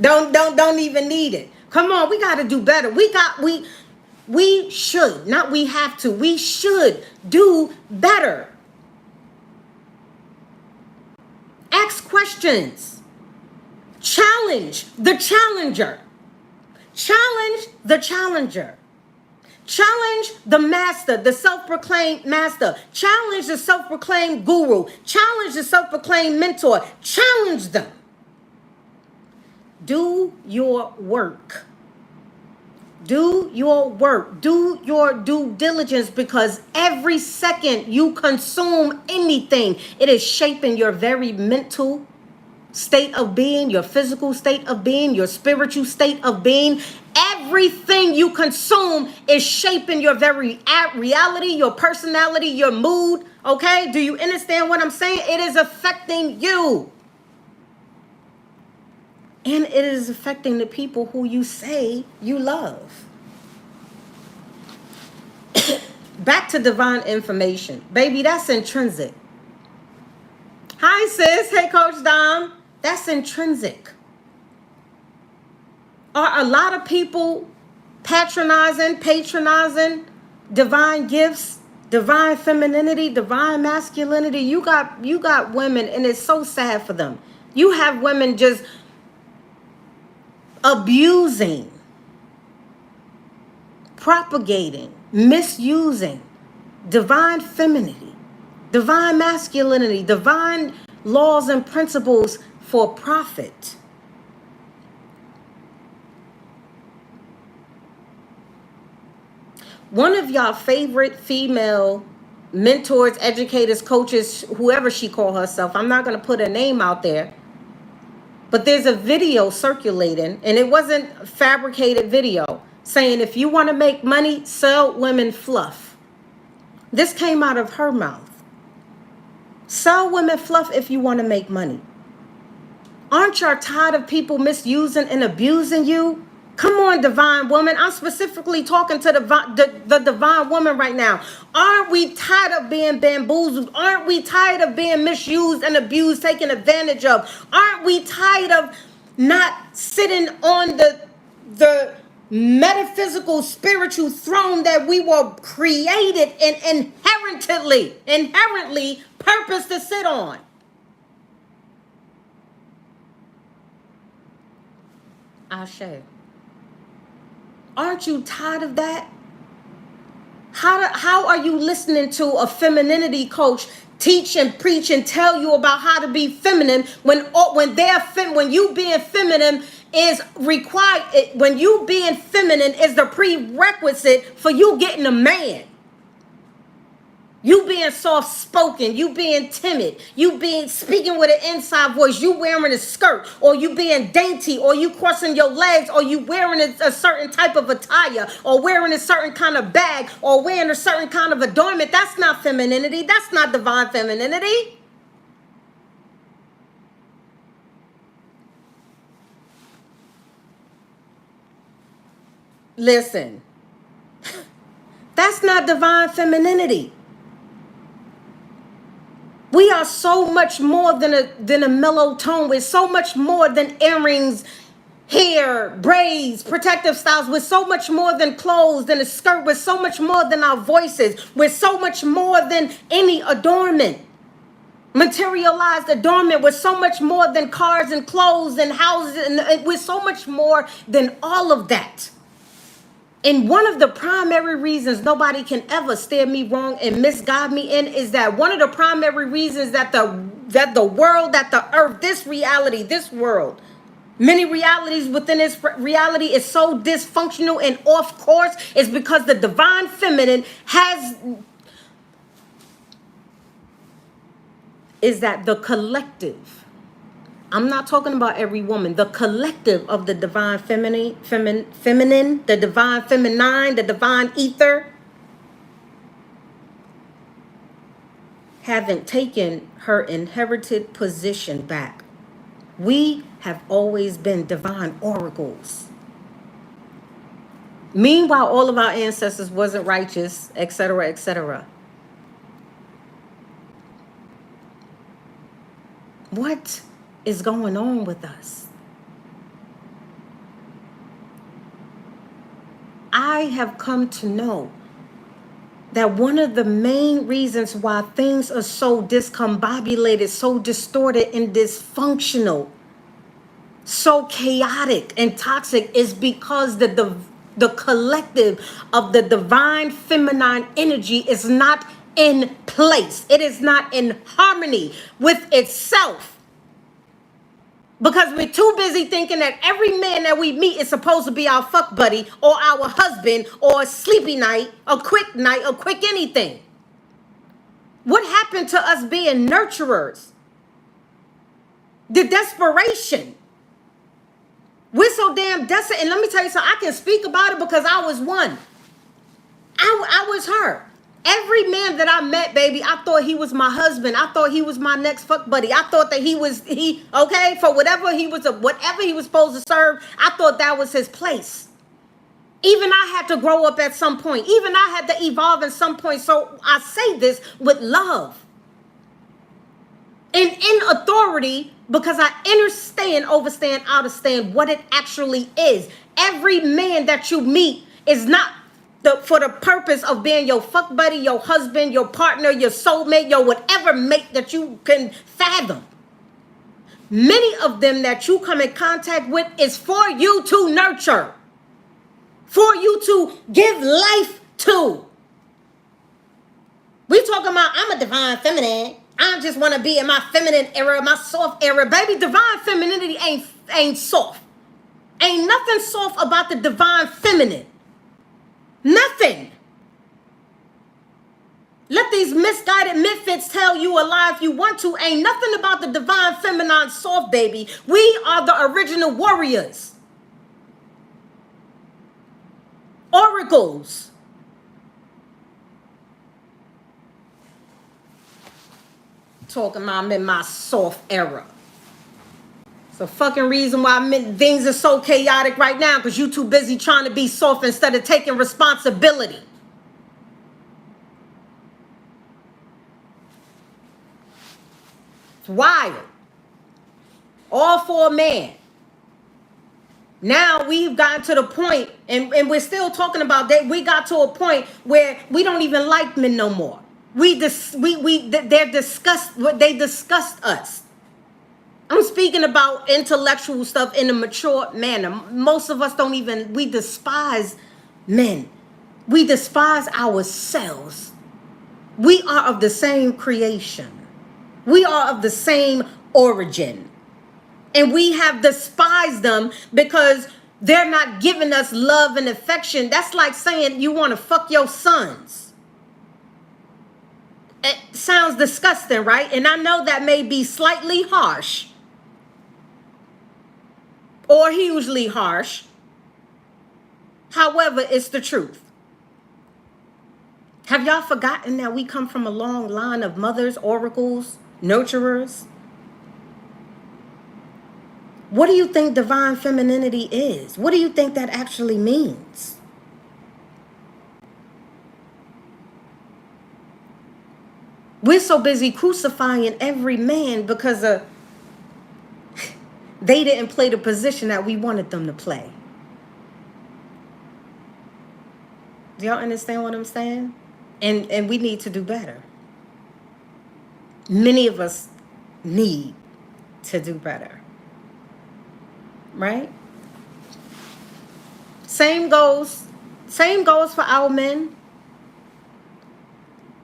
Don't even need it. Come on, we got to do better. We should, not we have to. We should do better. Ask questions. Challenge the challenger. Challenge the challenger. Challenge the master, the self-proclaimed master. Challenge the self-proclaimed guru. Challenge the self-proclaimed mentor. Challenge them. Do your work. Do your work. Do your due diligence, because every second you consume anything, it is shaping your very mental state of being, your physical state of being, your spiritual state of being. Everything you consume is shaping your very reality, your personality, your mood. Okay? Do you understand what I'm saying? It is affecting you. And it is affecting the people who you say you love. Back to divine information. Baby, that's intrinsic. Hi, sis. Hey, Coach Dom. That's intrinsic. Are a lot of people patronizing divine gifts, divine femininity, divine masculinity? You got women, and it's so sad for them. You have women just abusing, propagating, misusing divine femininity, divine masculinity, divine laws and principles for profit. One of y'all favorite female mentors, educators, coaches, whoever she call herself, I'm not going to put her name out there, but there's a video circulating, and it wasn't a fabricated video, saying if you want to make money, sell women fluff. This came out of her mouth. Sell women fluff if you want to make money. Aren't you tired of people misusing and abusing you? Come on, divine woman. I'm specifically talking to the divine woman right now. Aren't we tired of being bamboozled? Aren't we tired of being misused and abused, taken advantage of? Aren't we tired of not sitting on the metaphysical spiritual throne that we were created and inherently purposed to sit on? Ashe. Aren't you tired of that? How are you listening to a femininity coach teach and preach and tell you about how to be feminine when you being feminine is required, when you being feminine is the prerequisite for you getting a man? You being soft spoken, you being timid, you being speaking with an inside voice, you wearing a skirt, or you being dainty, or you crossing your legs, or you wearing a certain type of attire, or wearing a certain kind of bag, or wearing a certain kind of adornment. That's not femininity. That's not divine femininity. Listen, that's not divine femininity. We are so much more than a mellow tone. We're so much more than earrings, hair, braids, protective styles. We're so much more than clothes, than a skirt. We're so much more than our voices. We're so much more than any adornment. Materialized adornment. We're so much more than cars and clothes and houses. And we're so much more than all of that. And one of the primary reasons nobody can ever steer me wrong and misguide me in is that one of the primary reasons that the world, that the earth, this reality, this world, many realities within this reality is so dysfunctional and off course is because the divine feminine is that the collective. I'm not talking about every woman. The collective of the divine feminine, the divine feminine, the divine ether, haven't taken her inherited position back. We have always been divine oracles. Meanwhile, all of our ancestors wasn't righteous, etc., etc. What is going on with us? I have come to know that one of the main reasons why things are so discombobulated, so distorted and dysfunctional, so chaotic and toxic is because the collective of the divine feminine energy is not in place. It is not in harmony with itself. Because we're too busy thinking that every man that we meet is supposed to be our fuck buddy or our husband or a sleepy night, a quick anything. What happened to us being nurturers? The desperation. We're so damn desperate. And let me tell you something, I can speak about it because I was one. I was her. Every man that I met, baby, I thought he was my husband. I thought he was my next fuck buddy. I thought that okay, for whatever he was supposed to serve, I thought that was his place. Even I had to grow up at some point. Even I had to evolve at some point. So I say this with love and in authority because I understand what it actually is. Every man that you meet is not for the purpose of being your fuck buddy, your husband, your partner, your soulmate, your whatever mate that you can fathom. Many of them that you come in contact with is for you to nurture, for you to give life to. We talking about I'm a divine feminine. I just want to be in my feminine era, my soft era. Baby, divine femininity ain't soft. Ain't nothing soft about the divine feminine. Nothing. Let these misguided misfits tell you a lie if you want to. Ain't nothing about the divine feminine soft, baby. We are the original warriors. Oracles. Talking about I'm in my soft era. It's a fucking reason why things are so chaotic right now, because you too busy trying to be soft instead of taking responsibility. It's wild. All for a man. Now we've gotten to the point, and we're still talking about that. We got to a point where we don't even like men no more. They're disgust. They disgust us. I'm speaking about intellectual stuff in a mature manner. Most of us don't even. We despise men. We despise ourselves. We are of the same creation. We are of the same origin. And we have despised them because they're not giving us love and affection. That's like saying you want to fuck your sons. It sounds disgusting, right? And I know that may be slightly harsh or hugely harsh. However, it's the truth. Have y'all forgotten that we come from a long line of mothers, oracles, nurturers? What do you think divine femininity is? What do you think that actually means? We're so busy crucifying every man because they didn't play the position that we wanted them to play. Do y'all understand what I'm saying? And we need to do better. Many of us need to do better. Right? Same goes for our men.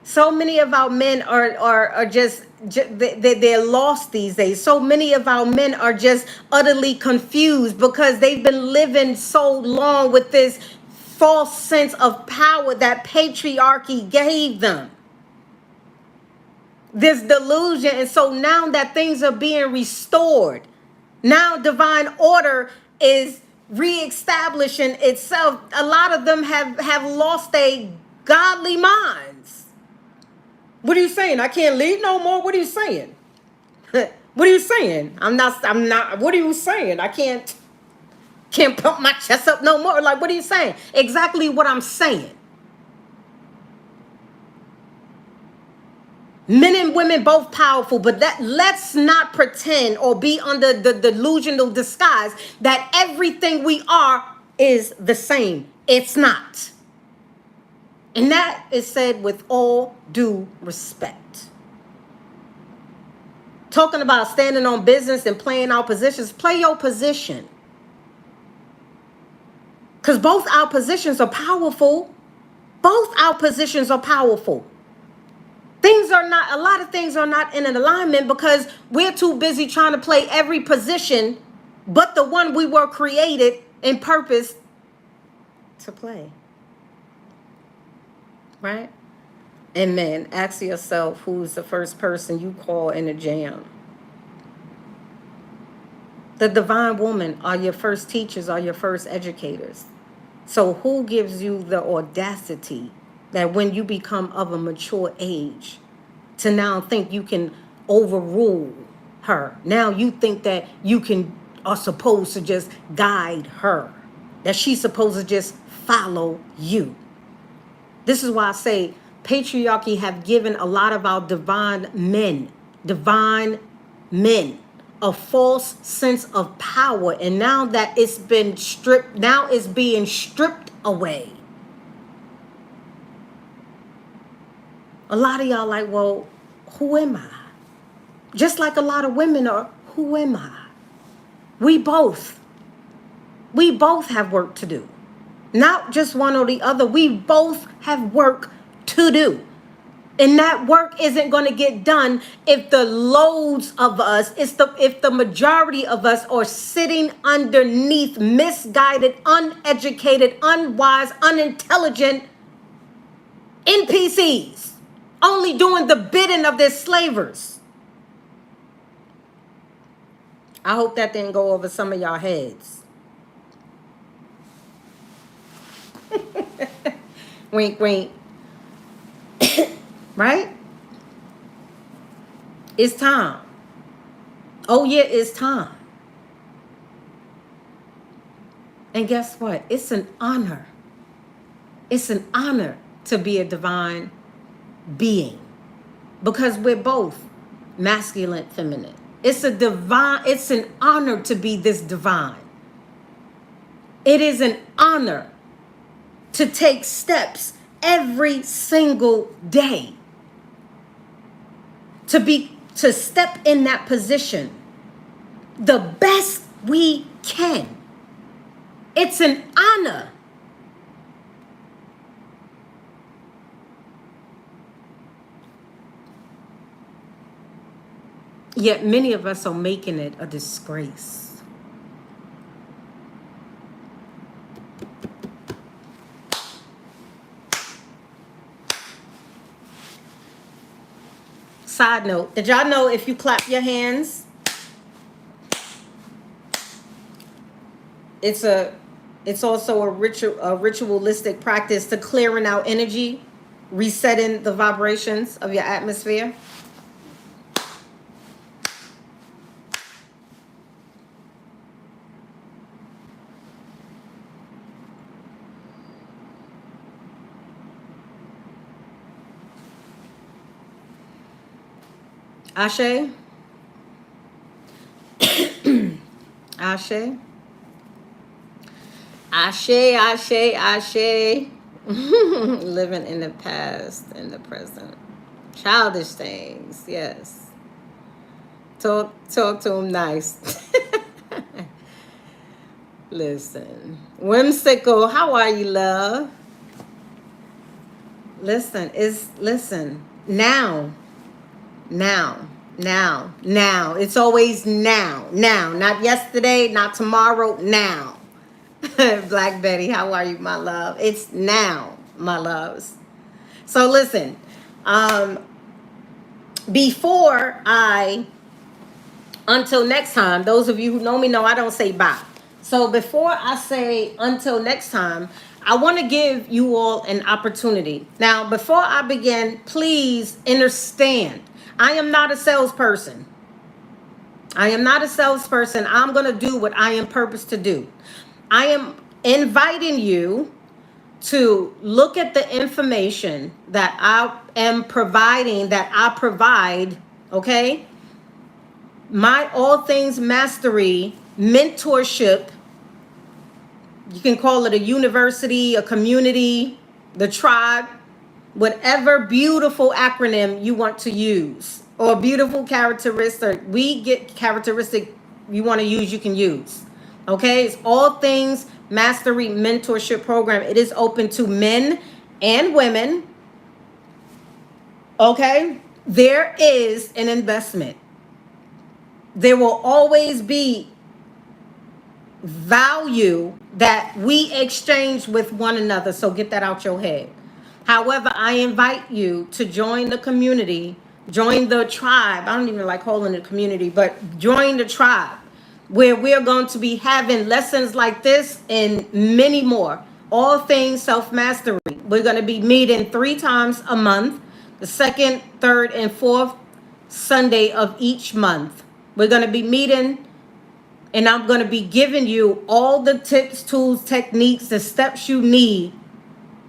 So many of our men are just they're lost these days. So many of our men are just utterly confused because they've been living so long with this false sense of power that patriarchy gave them. This delusion. And so now that things are being restored, now divine order is reestablishing itself. A lot of them have lost their godly minds. What are you saying? I can't lead no more? What are you saying? What are you saying? I'm not, what are you saying? I can't pump my chest up no more. Like, what are you saying? Exactly what I'm saying. Men and women both powerful, but let's not pretend or be under the delusional disguise that everything we are is the same. It's not. And that is said with all due respect. Talking about standing on business and playing our positions, play your position. Because both our positions are powerful. Both our positions are powerful. A lot of things are not in an alignment because we're too busy trying to play every position but the one we were created and purposed to play. Right? And man, ask yourself, who's the first person you call in a jam? The divine woman are your first teachers, are your first educators. So who gives you the audacity that when you become of a mature age to now think you can overrule her? Now you think that you are supposed to just guide her, that she's supposed to just follow you. This is why I say patriarchy have given a lot of our divine men, a false sense of power. And now that it's been stripped, now it's being stripped away. A lot of y'all like, well, who am I? Just like a lot of women are, who am I? We both have work to do. Not just one or the other. We both have work to do. And that work isn't going to get done if the loads of us, if the majority of us are sitting underneath misguided, uneducated, unwise, unintelligent NPCs, only doing the bidding of their slavers. I hope that didn't go over some of y'all heads. Wink, wink. Right? It's time. Oh, yeah, it's time. And guess what? It's an honor. It's an honor to be a divine being because we're both masculine, feminine. It's an honor to be this divine. It is an honor to take steps every single day to step in that position the best we can. It's an honor. Yet many of us are making it a disgrace. Side note, did y'all know if you clap your hands, it's also a ritualistic practice to clearing out energy, resetting the vibrations of your atmosphere. Ashe. Ashe. Ashe, ashe, ashe. Living in the past and the present. Childish things, yes. Talk to him nice. Listen. Whimsical, how are you, love? Listen. Now. It's always now. Not yesterday, not tomorrow, now. Black Betty, how are you, my love? It's now, my loves. So listen, until next time, those of you who know me know I don't say bye. So before I say until next time, I want to give you all an opportunity. Now, before I begin, please understand, I am not a salesperson. I'm going to do what I am purposed to do. I am inviting you to look at the information that I am providing, that I provide, okay? My All Things Mastery mentorship, you can call it a university, a community, the tribe, whatever beautiful acronym you want to use, or beautiful characteristic. We get characteristic you want to use, you can use. Okay, it's All Things Mastery Mentorship Program. It is open to men and women. Okay, there is an investment. There will always be value that we exchange with one another. So get that out your head. However, I invite you to join the community, join the tribe. I don't even like calling it a community, but join the tribe, where we're going to be having lessons like this and many more. All things self-mastery. We're going to be meeting 3 times a month, the second, third, and fourth Sunday of each month. We're going to be meeting, and I'm going to be giving you all the tips, tools, techniques, the steps you need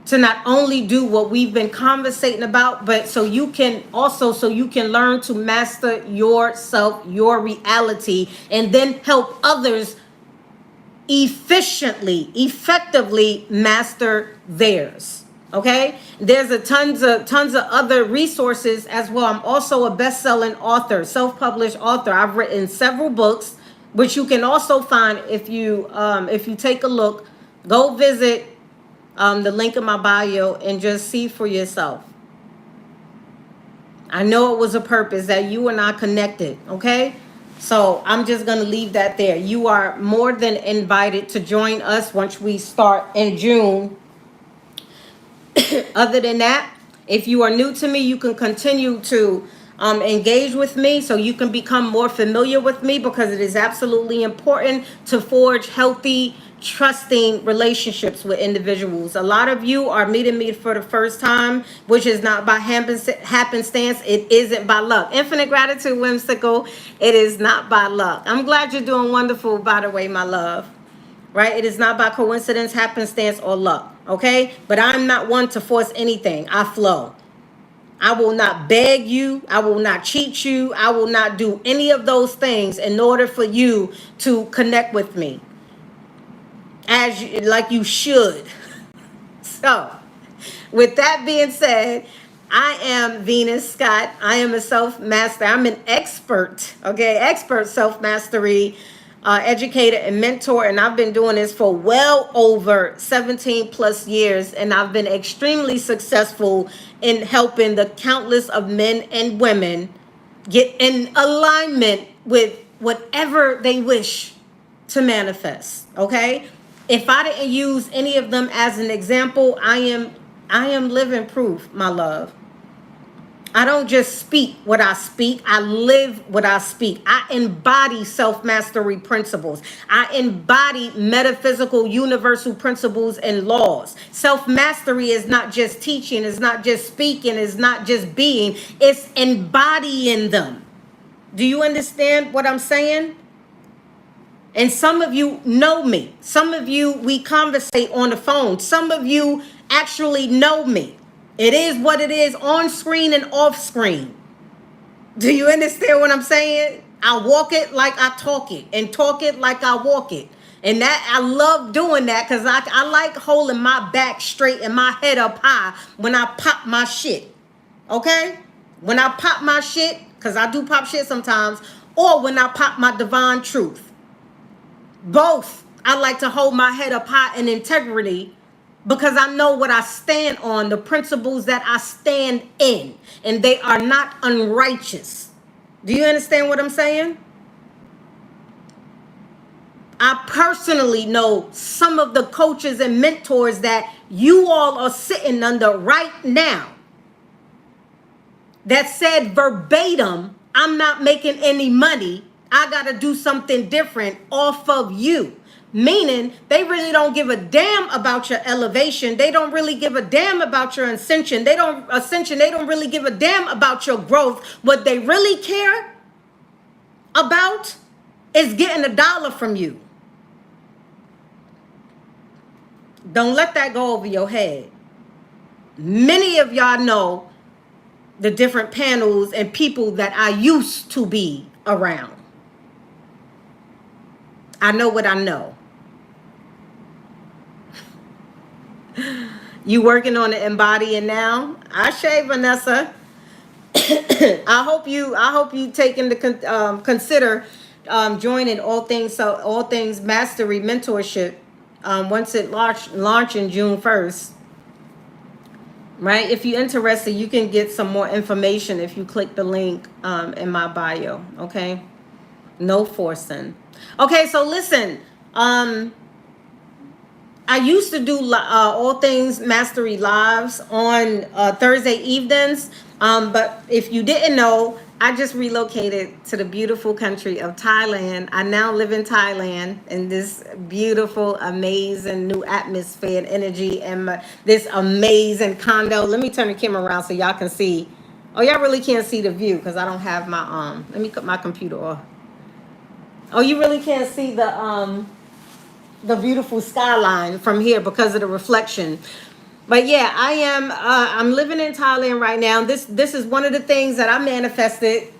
to not only do what we've been conversating about, but so you can learn to master yourself, your reality, and then help others effectively master theirs. Okay, there's tons of other resources as well. I'm also a best-selling author, self-published author. I've written several books, which you can also find if you take a look. Go visit the link in my bio and just see for yourself. I know it was a purpose that you and I connected, okay? So I'm just going to leave that there. You are more than invited to join us once we start in June. Other than that, if you are new to me, you can continue to engage with me so you can become more familiar with me, because it is absolutely important to forge healthy, trusting relationships with individuals. A lot of you are meeting me for the first time, which is not by happenstance. It isn't by luck. Infinite gratitude, Whimsical. It is not by luck. I'm glad you're doing wonderful, by the way, my love. right? It is not by coincidence, happenstance, or luck, okay? But I'm not one to force anything. I flow. I will not beg you. I will not cheat you. I will not do any of those things in order for you to connect with me as you, like you should. So, with that being said, I am Venus Scott. I am a self-master. I'm an expert, okay? Expert self-mastery educator and mentor. And I've been doing this for well over 17 plus years. And I've been extremely successful in helping the countless of men and women get in alignment with whatever they wish to manifest, okay? If I didn't use any of them as an example, I am living proof, my love. I don't just speak what I speak. I live what I speak. I embody self-mastery principles. I embody metaphysical universal principles and laws. Self-mastery is not just teaching. It's not just speaking. It's not just being. It's embodying them. Do you understand what I'm saying? And some of you know me. Some of you, we conversate on the phone. Some of you actually know me. It is what it is, on screen and off screen. Do you understand what I'm saying? I walk it like I talk it, and talk it like I walk it. And that, I love doing that, because I like holding my back straight and my head up high when I pop my shit. Okay? When I pop my shit, because I do pop shit sometimes, or when I pop my divine truth. Both. I like to hold my head up high in integrity, because I know what I stand on, the principles that I stand in, and they are not unrighteous. Do you understand what I'm saying? I personally know some of the coaches and mentors that you all are sitting under right now that said verbatim, I'm not making any money. I got to do something different off of you. Meaning they really don't give a damn about your elevation. They don't really give a damn about your ascension. They don't really give a damn about your growth. What they really care about is getting $1 from you. Don't let that go over your head. Many of y'all know the different panels and people that I used to be around. I know what I know. You working on it, embodying now? Ashe, Vanessa. I hope you take into consider joining All Things Mastery Mentorship once it launch in June 1st. Right? If you're interested, you can get some more information if you click the link in my bio. Okay? No forcing. Okay, so listen. I used to do All Things Mastery Lives on Thursday evenings. But if you didn't know, I just relocated to the beautiful country of Thailand. I now live in Thailand in this beautiful, amazing new atmosphere and energy, and this amazing condo. Let me turn the camera around so y'all can see. Oh, y'all really can't see the view because I don't have my let me cut my computer off. Oh, you really can't see the beautiful skyline from here because of the reflection. But yeah, I'm living in Thailand right now. This is one of the things that I manifested.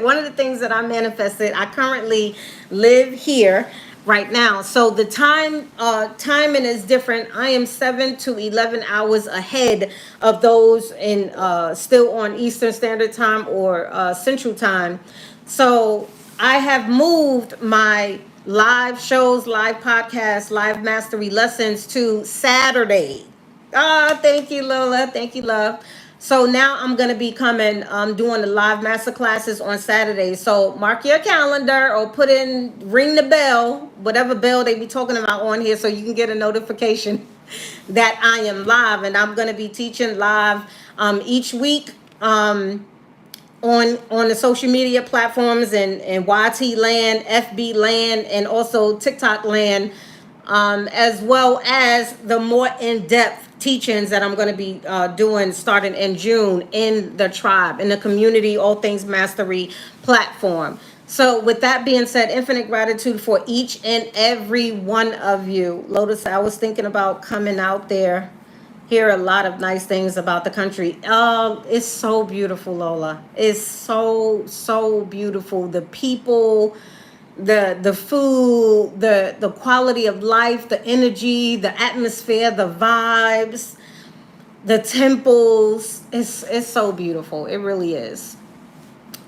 One of the things that I manifested. I currently live here right now. So the timing is different. I am 7 to 11 hours ahead of those in still on Eastern Standard Time or Central Time. So I have moved my live shows, live podcasts, live mastery lessons to Saturday. Thank you, Lola. Thank you, love. So now I'm going to be coming, doing the live master classes on Saturday. So mark your calendar or ring the bell, whatever bell they be talking about on here, so you can get a notification that I am live. And I'm going to be teaching live each week on the social media platforms and YT land, FB land, and also TikTok land, as well as the more in-depth teachings that I'm going to be doing starting in June in the tribe, in the community All Things Mastery platform. So with that being said, infinite gratitude for each and every one of you. Lotus, I was thinking about coming out there, hear a lot of nice things about the country. It's so beautiful, Lola. It's so beautiful. The people, the food, the quality of life, the energy, the atmosphere, the vibes, the temples. It's so beautiful. It really is.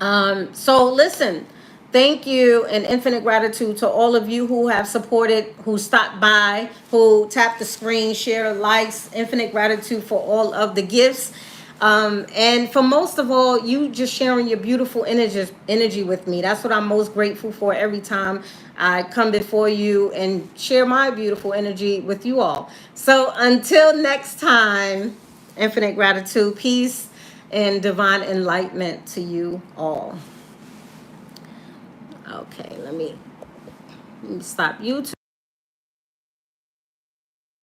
So listen, thank you and infinite gratitude to all of you who have supported, who stopped by, who tapped the screen, share likes, infinite gratitude for all of the gifts. And for most of all, you just sharing your beautiful energy with me. That's what I'm most grateful for every time I come before you and share my beautiful energy with you all. So until next time, infinite gratitude, peace, and divine enlightenment to you all. Okay, let me stop YouTube.